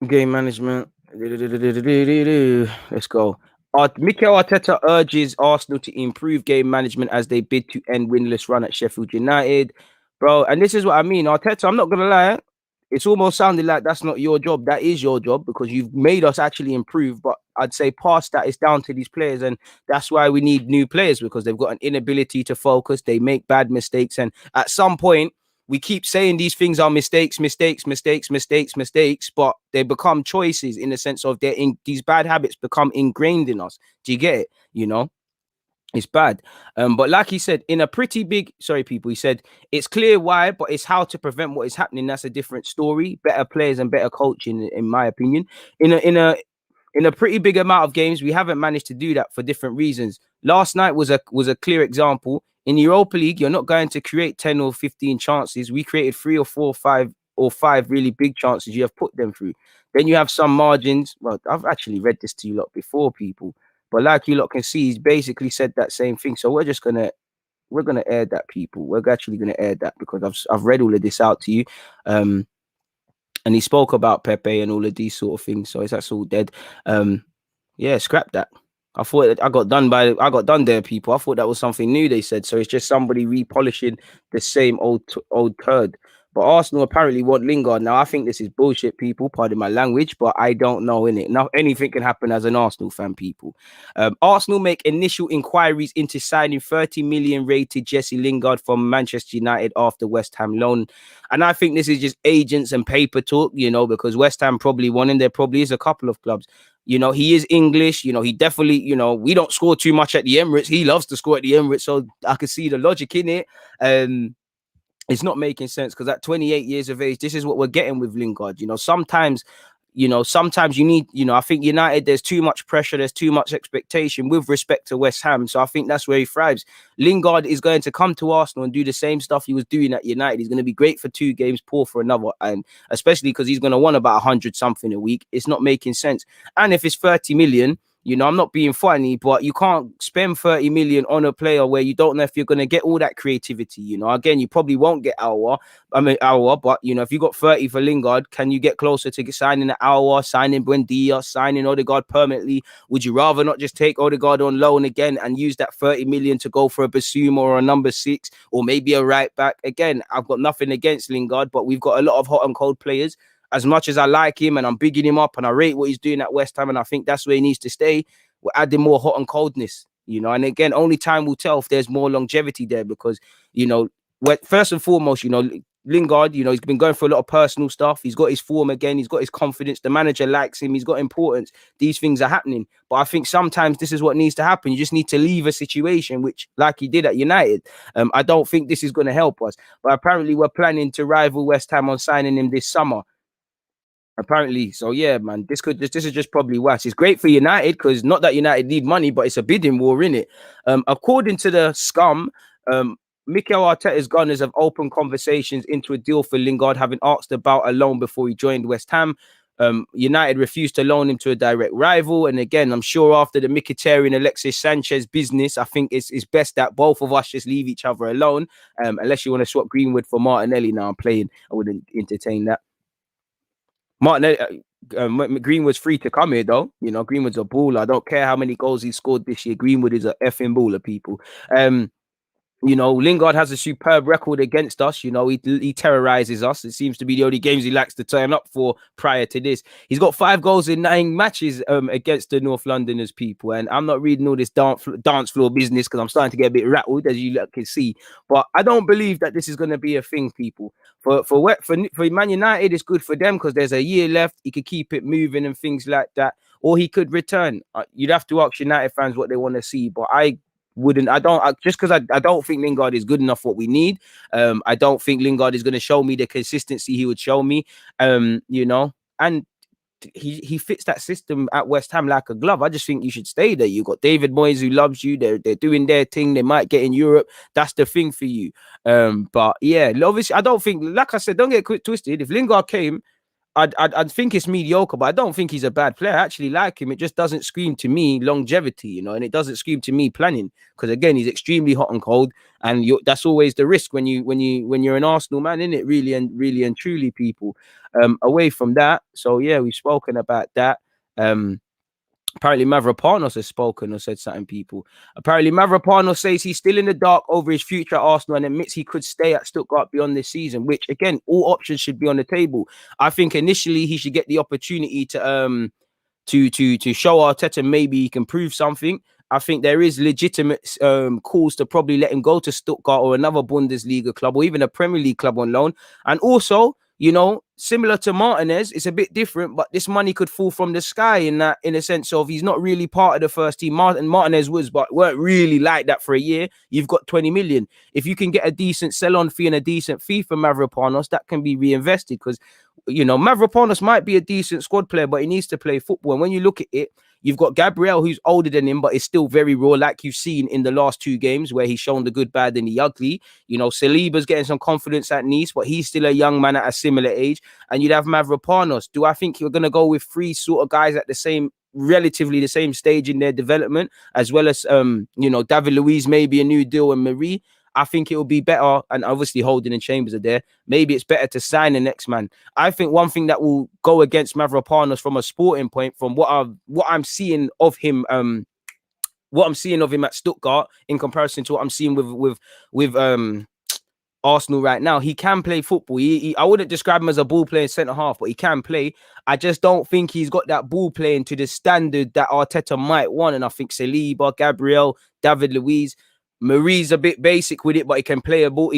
Game management. Let's go. MIKEL ARTETA urges Arsenal to improve game management as they bid to end winless run at Sheffield United. Bro, and this is what I mean. Arteta, I'm not going to lie. It's almost sounding like that's not your job. That is your job because you've made us actually improve. But I'd say past that, it's down to these players. And that's why we need new players because they've got an inability to focus. They make bad mistakes. And at some point, we keep saying these things are mistakes, but they become choices in the sense of these bad habits become ingrained in us. Do you get it? You know, it's bad. But like he said, in a pretty big, people, he said, it's clear why, but it's how to prevent what is happening. That's a different story. Better players and better coaching, in my opinion. In a pretty big amount of games, we haven't managed to do that for different reasons. Last night was a clear example. In Europa League, you're not going to create 10 or 15 chances. We created 3 or 4 or 5 really big chances. You have put them through. Then you have some margins. Well, I've actually read this to you lot before, people. But like you lot can see, he's basically said that same thing. So we're gonna air that, people. We're actually gonna air that because I've read all of this out to you. And he spoke about Pepe and all of these sort of things. So that's all dead. Yeah, scrap that. I thought I got done there, people. I thought that was something new they said. So it's just somebody repolishing the same old turd. But Arsenal apparently want Lingard. Now, I think this is bullshit, people. Pardon my language, but I don't know, innit? Now, anything can happen as an Arsenal fan, people. Arsenal make initial inquiries into signing 30 million rated Jesse Lingard from Manchester United after West Ham loan. And I think this is just agents and paper talk, you know, because West Ham probably won, and there probably is a couple of clubs. You know, he is English. You know, he definitely, you know, we don't score too much at the Emirates. He loves to score at the Emirates. So I can see the logic in it. It's not making sense because at 28 years of age, this is what we're getting with Lingard. You know, sometimes you need, I think United, there's too much pressure. There's too much expectation with respect to West Ham. So I think that's where he thrives. Lingard is going to come to Arsenal and do the same stuff he was doing at United. He's going to be great for 2 games, poor for another. And especially because he's going to want about 100 something a week. It's not making sense. And if it's 30 million, You know, I'm not being funny, but you can't spend 30 million on a player where you don't know if you're going to get all that creativity. You know, again, you probably won't get Aouba, but you know, if you got 30 for Lingard, can you get closer to signing an Aouba, signing Buendia, signing Odegaard permanently? Would you rather not just take Odegaard on loan again and use that 30 million to go for a Basuma or a number 6 or maybe a right back? Again, I've got nothing against Lingard, but we've got a lot of hot and cold players. As much as I like him and I'm bigging him up and I rate what he's doing at West Ham and I think that's where he needs to stay, we're adding more hot and coldness, you know. And again, only time will tell if there's more longevity there because, you know, first and foremost, you know, Lingard, you know, he's been going through a lot of personal stuff. He's got his form again. He's got his confidence. The manager likes him. He's got importance. These things are happening. But I think sometimes this is what needs to happen. You just need to leave a situation, which like he did at United. I don't think this is going to help us. But apparently we're planning to rival West Ham on signing him this summer. Apparently, so yeah, man, this is just probably worse. It's great for United because not that United need money, but it's a bidding war, in it. According to the scum, Mikel Arteta's Gunners have opened conversations into a deal for Lingard, having asked about a loan before he joined West Ham. United refused to loan him to a direct rival, and again, I'm sure after the Mkhitaryan Alexis Sanchez business, I think it's best that both of us just leave each other alone. Unless you want to swap Greenwood for Martinelli. Now I'm playing, I wouldn't entertain that. Greenwood's free to come here, though. You know, Greenwood's a baller. I don't care how many goals he scored this year. Greenwood is a effing baller, people. You know, Lingard has a superb record against us. You know, he terrorizes us. It seems to be the only games he likes to turn up for prior to this. He's got 5 goals in 9 matches against the North Londoners, people. And I'm not reading all this dance floor business because I'm starting to get a bit rattled, as you can see. But I don't believe that this is going to be a thing, people. For Man United, it's good for them because there's a year left. He could keep it moving and things like that. Or he could return. You'd have to ask United fans what they want to see. But just because I don't think Lingard is good enough for what we need. I don't think Lingard is going to show me the consistency he would show me. You know, and he fits that system at West Ham like a glove. I just think you should stay there. You've got David Moyes who loves you. They're doing their thing. They might get in Europe. That's the thing for you. But yeah, obviously I don't think, like I said, don't get twisted. If Lingard came, I'd think it's mediocre, but I don't think he's a bad player. I actually like him. It just doesn't scream to me longevity, you know, and it doesn't scream to me planning because again, he's extremely hot and cold, and that's always the risk when you're an Arsenal man, isn't it? Really and truly, people. Away from that, so yeah, we've spoken about that. Apparently Mavropanos has spoken or said something, people. Apparently Mavropanos says he's still in the dark over his future at Arsenal and admits he could stay at Stuttgart beyond this season, which again, all options should be on the table. I think initially he should get the opportunity to show Arteta maybe he can prove something. I think there is legitimate calls to probably let him go to Stuttgart or another Bundesliga club or even a Premier League club on loan. And also, you know, similar to Martinez, it's a bit different, but this money could fall from the sky in a sense of he's not really part of the first team. Martinez was, but weren't really like that for a year. You've got 20 million. If you can get a decent sell-on fee and a decent fee for Mavropanos, that can be reinvested because, you know, Mavropanos might be a decent squad player, but he needs to play football. And when you look at it, you've got Gabriel, who's older than him, but is still very raw, like you've seen in the last 2 games where he's shown the good, bad, and the ugly. You know, Saliba's getting some confidence at Nice, but he's still a young man at a similar age. And you'd have Mavropanos. Do I think you're going to go with 3 sort of guys at relatively the same stage in their development, as well as, you know, David Luiz, maybe a new deal, and Marie? I think it will be better, and obviously Holding and Chambers are there. Maybe it's better to sign the next man. I think one thing that will go against Mavropanos from a sporting point, from what I'm seeing of him, at Stuttgart in comparison to what I'm seeing with Arsenal right now, he can play football. I wouldn't describe him as a ball playing centre half, but he can play. I just don't think he's got that ball playing to the standard that Arteta might want. And I think Saliba, Gabriel, David Luiz, Marie's a bit basic with it, but he can play a ball.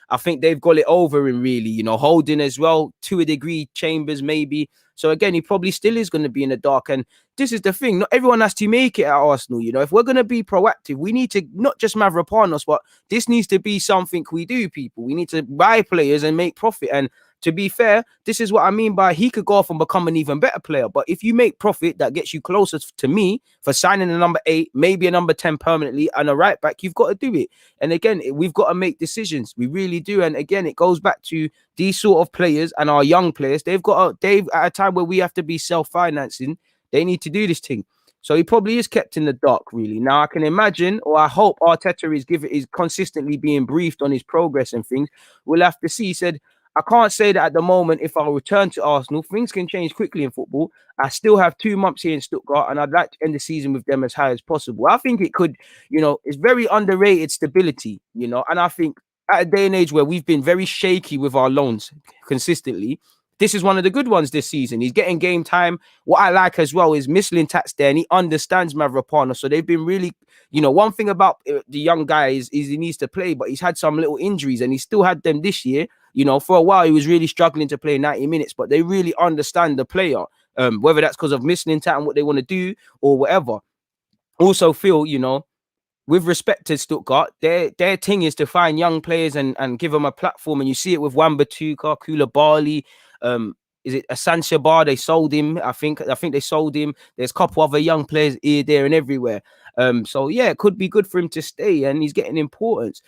I think they've got it over him, really. You know, Holding as well, to a degree, Chambers maybe. So again, he probably still is going to be in the dark. And this is the thing. Not everyone has to make it at Arsenal. You know, if we're going to be proactive, we need to not just Mavropanos, but this needs to be something we do, people. We need to buy players and make profit. And to be fair, this is what I mean by he could go off and become an even better player. But if you make profit that gets you closer to me for signing a number 8, maybe a number 10 permanently and a right back, you've got to do it. And again, we've got to make decisions. We really do. And again, it goes back to these sort of players and our young players. They've at a time where we have to be self-financing, they need to do this thing. So he probably is kept in the dark, really. Now I can imagine, or I hope Arteta is consistently being briefed on his progress and things. We'll have to see. He said, I can't say that at the moment. If I return to Arsenal, things can change quickly in football. I still have 2 months here in Stuttgart, and I'd like to end the season with them as high as possible. I think it could, it's very underrated stability, and I think at a day and age where we've been very shaky with our loans consistently, this is one of the good ones this season. He's getting game time. What I like as well is Mislintat's there, and he understands Mavropanos. So they've been really, one thing about the young guy is he needs to play, but he's had some little injuries, and he still had them this year. For a while, he was really struggling to play 90 minutes, but they really understand the player, whether that's because of Mislintat and what they want to do or whatever. Also feel, with respect to Stuttgart, their thing is to find young players and give them a platform. And you see it with Wan-Bissaka, Koulibaly, is it Asansha Bar? They sold him. I think they sold him. There's a couple other young players here, there, and everywhere. So yeah, it could be good for him to stay, and he's getting importance.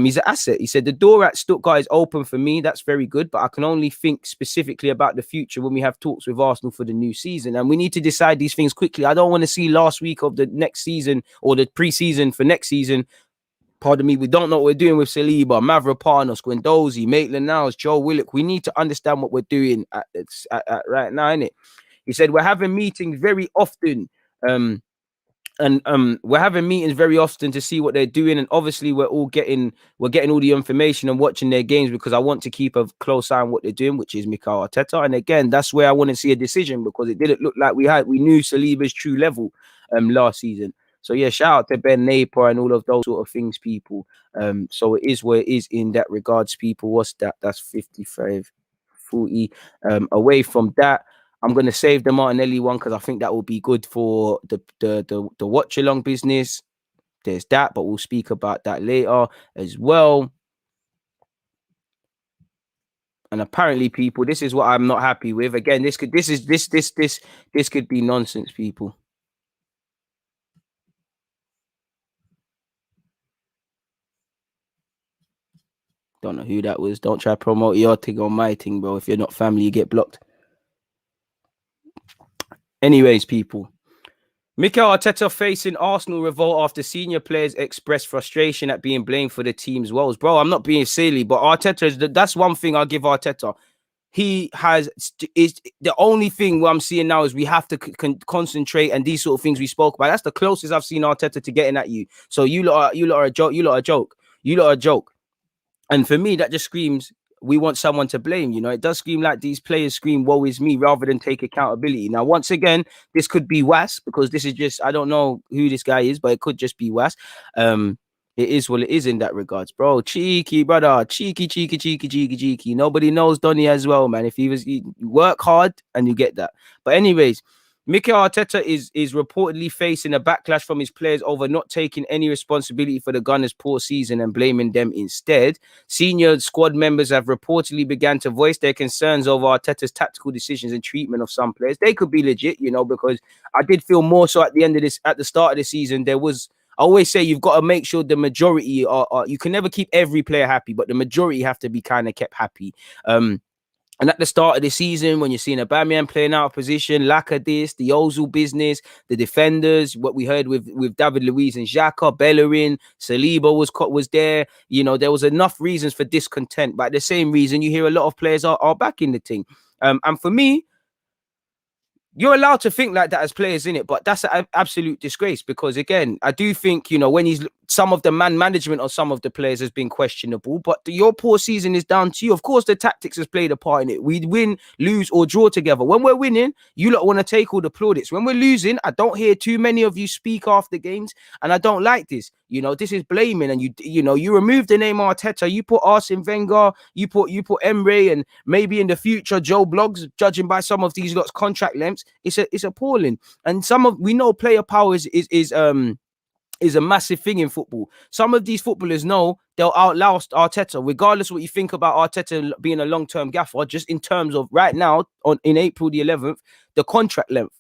He's an asset. He said the door at Stuttgart is open for me. That's very good, but I can only think specifically about the future when we have talks with Arsenal for the new season, and we need to decide these things quickly. I don't want to see last week of the next season or the pre-season for next season. Pardon me, we don't know what we're doing with Saliba, Mavropanos, Guendouzi, Maitland-Niles, Joe Willock. We need to understand what we're doing at right now, innit? He said we're having meetings very often. We're having meetings very often to see what they're doing, and obviously we're getting all the information and watching their games because I want to keep a close eye on what they're doing, which is Mikel Arteta. And again, that's where I want to see a decision, because it didn't look like we knew Saliba's true level last season. So yeah, shout out to Ben Napier and all of those sort of things, people. So it is where it is in that regards, people. What's that? That's 55, 40. Away from that, I'm going to save the Martinelli one because I think that will be good for the watch along business. There's that, but we'll speak about that later as well. And apparently, people, this is what I'm not happy with. Again, this could be nonsense, people. Don't know who that was. Don't try to promote your thing on my thing, bro. If you're not family, you get blocked. Anyways, people. Mikel Arteta facing Arsenal revolt after senior players expressed frustration at being blamed for the team's woes. Bro, I'm not being silly, but Arteta, that's one thing I'll give Arteta. Is the only thing what I'm seeing now is we have to concentrate, and these sort of things we spoke about. That's the closest I've seen Arteta to getting at you. So you lot are a joke. You lot are a joke. And for me, that just screams we want someone to blame. It does scream like these players scream, woe is me, rather than take accountability. Now, once again, this could be Was, because this is just, I don't know who this guy is, but it could just be Was. It is what it is in that regards, bro. Cheeky, brother. Cheeky. Nobody knows Donny as well, man. If you work hard and you get that. But anyways, Mikel Arteta is reportedly facing a backlash from his players over not taking any responsibility for the Gunners' poor season and blaming them instead. Senior squad members have reportedly began to voice their concerns over Arteta's tactical decisions and treatment of some players. They could be legit, because I did feel more so at the start of the season, I always say you've got to make sure the majority are you can never keep every player happy, but the majority have to be kind of kept happy. And at the start of the season, when you're seeing Aubameyang playing out of position, Lacadis, the Ozil business, the defenders, what we heard with David Luiz and Xhaka, Bellerin, Saliba was there. There was enough reasons for discontent. But the same reason, you hear a lot of players are back in the thing. And for me, you're allowed to think like that as players, in it, but that's an absolute disgrace, because again, I do think, when some of the management of some of the players has been questionable, but your poor season is down to you. Of course, the tactics has played a part in it. We win, lose, or draw together. When we're winning, you lot want to take all the plaudits. When we're losing, I don't hear too many of you speak after games, and I don't like this. This is blaming, and you remove the name Arteta, you put Arsene Wenger, you put Emery, and maybe in the future Joe Bloggs. Judging by some of these lot's contract lengths, it's appalling. And we know player power is a massive thing in football. Some of these footballers know they'll outlast Arteta, regardless of what you think about Arteta being a long-term gaffer. Just in terms of right now, in April the 11th, the contract length,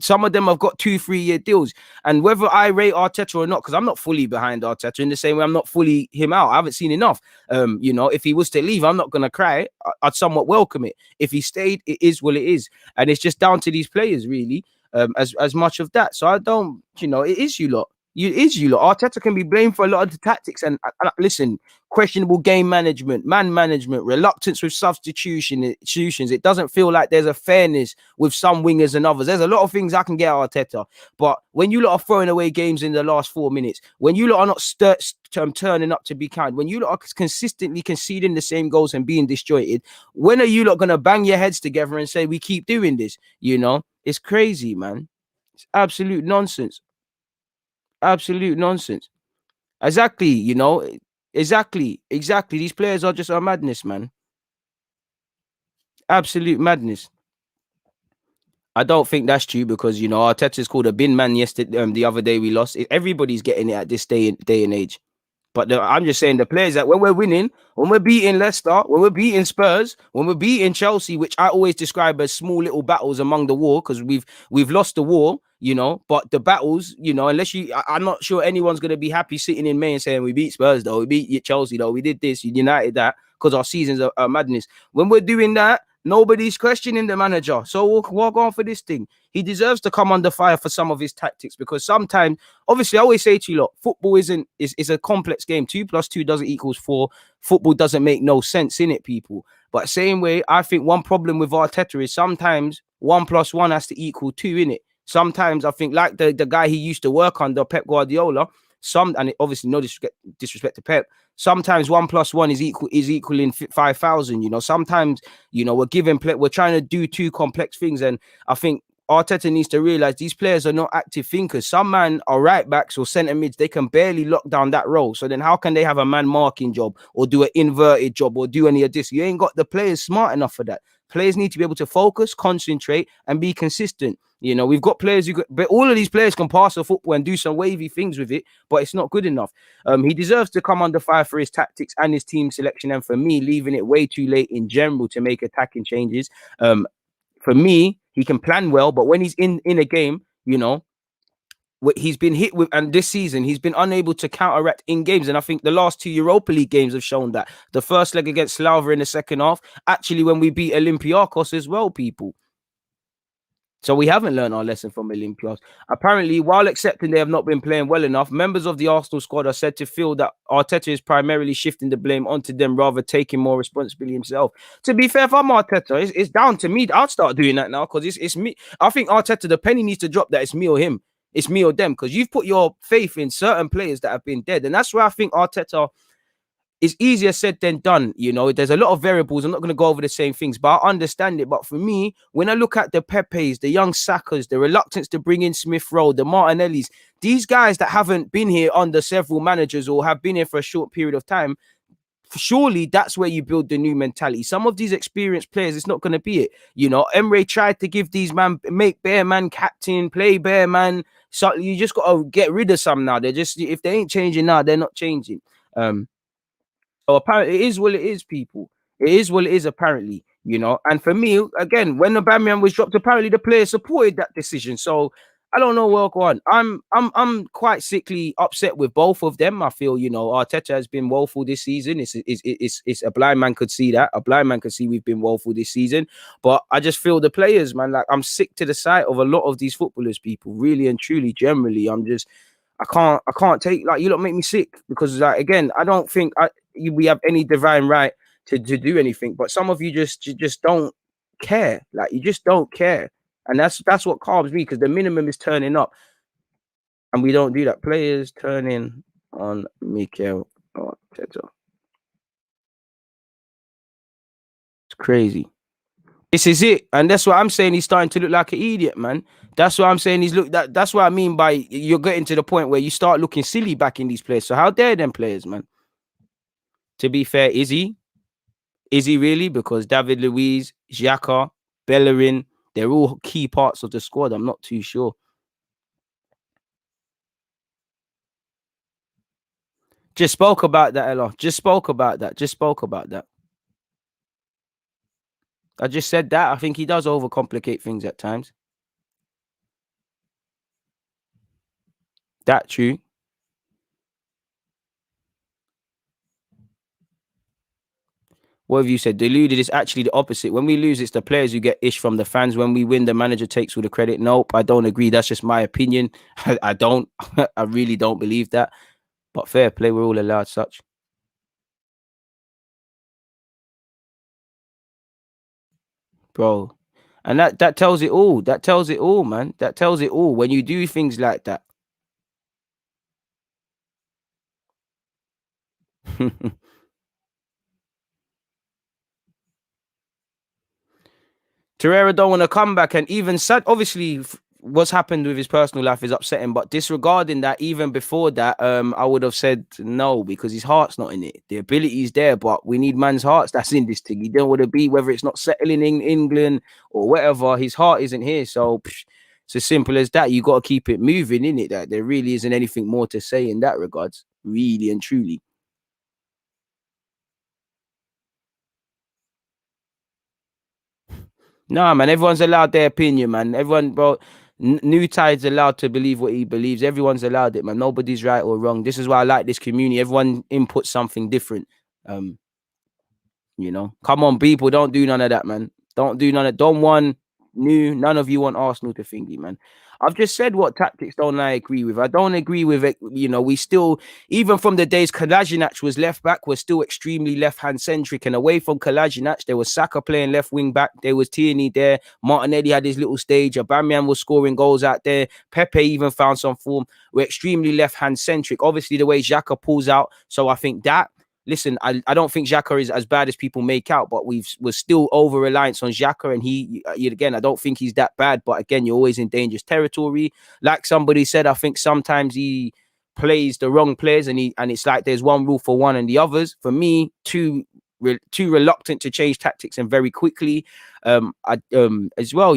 some of them have got 2-3 year deals. And whether I rate Arteta or not, because I'm not fully behind Arteta, in the same way I'm not fully him out. I haven't seen enough. If he was to leave, I'm not going to cry. I'd somewhat welcome it. If he stayed, it is what it is. And it's just down to these players, really. as much of that. So I don't, it is you lot. You lot. Arteta can be blamed for a lot of the tactics and listen, questionable game management, man management, reluctance with substitutions. It doesn't feel like there's a fairness with some wingers and others. There's a lot of things I can get at Arteta, but when you lot are throwing away games in the last 4 minutes, when you lot are not turning up to be kind, when you lot are consistently conceding the same goals and being disjointed, when are you lot gonna bang your heads together and say we keep doing this? It's crazy, man. It's absolute nonsense. Absolute nonsense. Exactly, exactly. These players are just a madness, man. Absolute madness. I don't think that's true because Arteta's called a bin man yesterday. The other day we lost. Everybody's getting it at this day and age. But I'm just saying the players that when we're winning, when we're beating Leicester, when we're beating Spurs, when we're beating Chelsea, which I always describe as small little battles among the war, because we've lost the war, but the battles, unless I'm not sure anyone's gonna be happy sitting in May and saying we beat Spurs though, we beat Chelsea though, we did this, United that, because our seasons are madness. When we're doing that, nobody's questioning the manager. So we'll walk on for this thing. He deserves to come under fire for some of his tactics because sometimes, obviously, I always say to you, look, football is a complex game. 2 + 2 doesn't equals 4. Football doesn't make no sense in it, people. But same way, I think one problem with Arteta is sometimes 1 + 1 has to equal 2 in it. Sometimes I think like the guy he used to work under, Pep Guardiola. And obviously no disrespect to Pep. Sometimes 1 + 1 is equaling 5,000. Sometimes we're trying to do 2 complex things, and I think Arteta needs to realize these players are not active thinkers. Some men are right backs or centre mids. They can barely lock down that role. So then how can they have a man marking job or do an inverted job or do any of this? You ain't got the players smart enough for that. Players need to be able to focus, concentrate, and be consistent. We've got players but all of these players can pass the football and do some wavy things with it, but it's not good enough. He deserves to come under fire for his tactics and his team selection, and for me, leaving it way too late in general to make attacking changes. For me, he can plan well, but when he's in a game, he's been hit with, and this season he's been unable to counteract in games. And I think the last 2 Europa League games have shown that. The first leg against Slava in the second half, actually when we beat Olympiacos as well, people. So we haven't learned our lesson from Olympiacos. Apparently, while accepting they have not been playing well enough, members of the Arsenal squad are said to feel that Arteta is primarily shifting the blame onto them rather taking more responsibility himself. To be fair, if I'm Arteta, it's down to me. I'll start doing that now because it's me. I think Arteta, the penny needs to drop that it's me or him. It's me or them, because you've put your faith in certain players that have been dead. And that's where I think Arteta, it's easier said than done. There's a lot of variables. I'm not going to go over the same things, but I understand it. But for me, when I look at the Pepes, the young Sakas, the reluctance to bring in Smith-Rowe, the Martinellis, these guys that haven't been here under several managers or have been here for a short period of time, surely that's where you build the new mentality. Some of these experienced players, it's not going to be it. Emre tried to give these man, make Bear Man captain, play Bear Man. So you just got to get rid of some now. They're just, if they ain't changing now, they're not changing. So apparently it is what it is, people. It is what it is, apparently, And for me, again, when Aubameyang was dropped, apparently the players supported that decision. So I don't know where go on. I'm quite sickly upset with both of them. I feel, Arteta has been woeful this season. It's a blind man could see that. A blind man could see we've been woeful this season. But I just feel the players, man, like I'm sick to the sight of a lot of these footballers, people, really and truly, generally. I can't take, like, you lot make me sick because, like, again, I don't think we have any divine right to do anything, but some of you just don't care. Like, you just don't care, and that's what calms me, because the minimum is turning up, and we don't do that. Players turning on Mikel Arteta. It's crazy. This is it, and that's what I'm saying. He's starting to look like an idiot, man. That's what I'm saying. That's what I mean by you're getting to the point where you start looking silly back in these players. So how dare them players, man? To be fair, is he? Is he really? Because David Luiz, Xhaka, Bellerin, they're all key parts of the squad. I'm not too sure. Just spoke about that, Ella. Just spoke about that. I just said that. I think he does overcomplicate things at times. That true. What have you said? Deluded is actually the opposite. When we lose, it's the players who get ish from the fans. When we win, the manager takes all the credit. Nope, I don't agree. That's just my opinion. I don't. I really don't believe that. But fair play, we're all allowed such. Bro. And that tells it all. That tells it all, man. That tells it all. When you do things like that. Torreira don't want to come back, and even sad. Obviously, what's happened with his personal life is upsetting. But disregarding that, even before that, I would have said no because his heart's not in it. The ability is there, but we need man's hearts. That's in this thing. He don't want to be, whether it's not settling in England or whatever. His heart isn't here, so it's as simple as that. You got to keep it moving, in it. That there really isn't anything more to say in that regards, really and truly. Nah, man, everyone's allowed their opinion, man. Everyone, bro, New Tide's allowed to believe what he believes. Everyone's allowed it, man. Nobody's right or wrong. This is why I like this community. Everyone inputs something different. Um, come on, people, don't do none of that, man. Don't do none of don't want new. None of you want Arsenal to thingy, man. I've just said what tactics don't I agree with. I don't agree with it. We still, even from the days Kolasinac was left back, we're still extremely left-hand centric. And away from Kolasinac, there was Saka playing left wing back. There was Tierney there. Martinelli had his little stage. Aubameyang was scoring goals out there. Pepe even found some form. We're extremely left-hand centric. Obviously, the way Xhaka pulls out. So I think that. Listen, I don't think Xhaka is as bad as people make out, but we're still over reliance on Xhaka, and he again, I don't think he's that bad, but again, you're always in dangerous territory. Like somebody said, I think sometimes he plays the wrong players, and it's like there's one rule for one and the others. For me, too reluctant to change tactics and very quickly. As well,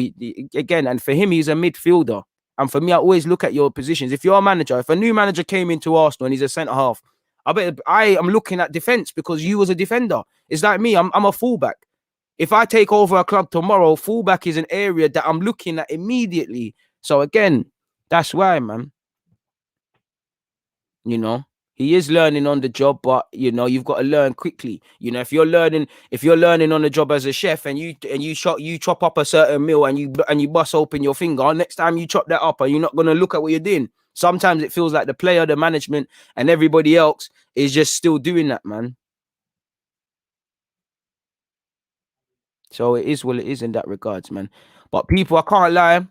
again, and for him, he's a midfielder. And for me, I always look at your positions. If you're a manager, if a new manager came into Arsenal and he's a centre half, I am looking at defense because you was a defender. It's like me. I'm a fullback. If I take over a club tomorrow, fullback is an area that I'm looking at immediately. So again, that's why, man. He is learning on the job, but you've got to learn quickly. If you're learning on the job as a chef, and you chop up a certain meal and you bust open your finger, next time you chop that up, and you're not gonna look at what you're doing. Sometimes it feels like the player, the management, and everybody else is just still doing that, man. So it is what it is in that regards, man. But people, I can't lie.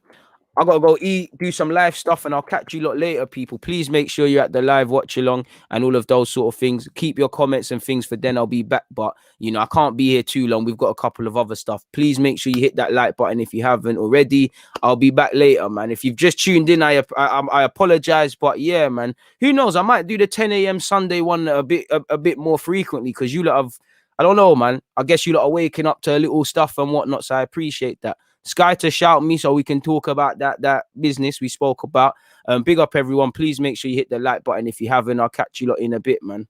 I gotta go eat, do some live stuff, and I'll catch you lot later, people. Please make sure you're at the live watch along and all of those sort of things. Keep your comments and things for then. I'll be back, but I can't be here too long. We've got a couple of other stuff. Please make sure you hit that like button if you haven't already. I'll be back later, man. If you've just tuned in, I apologize, but yeah, man. Who knows? I might do the 10 a.m. Sunday one a bit more frequently because you lot have. I don't know, man. I guess you lot are waking up to a little stuff and whatnot, so I appreciate that. Sky to shout me so we can talk about that business we spoke about. Big up everyone. Please make sure you hit the like button if you haven't. I'll catch you lot in a bit, man.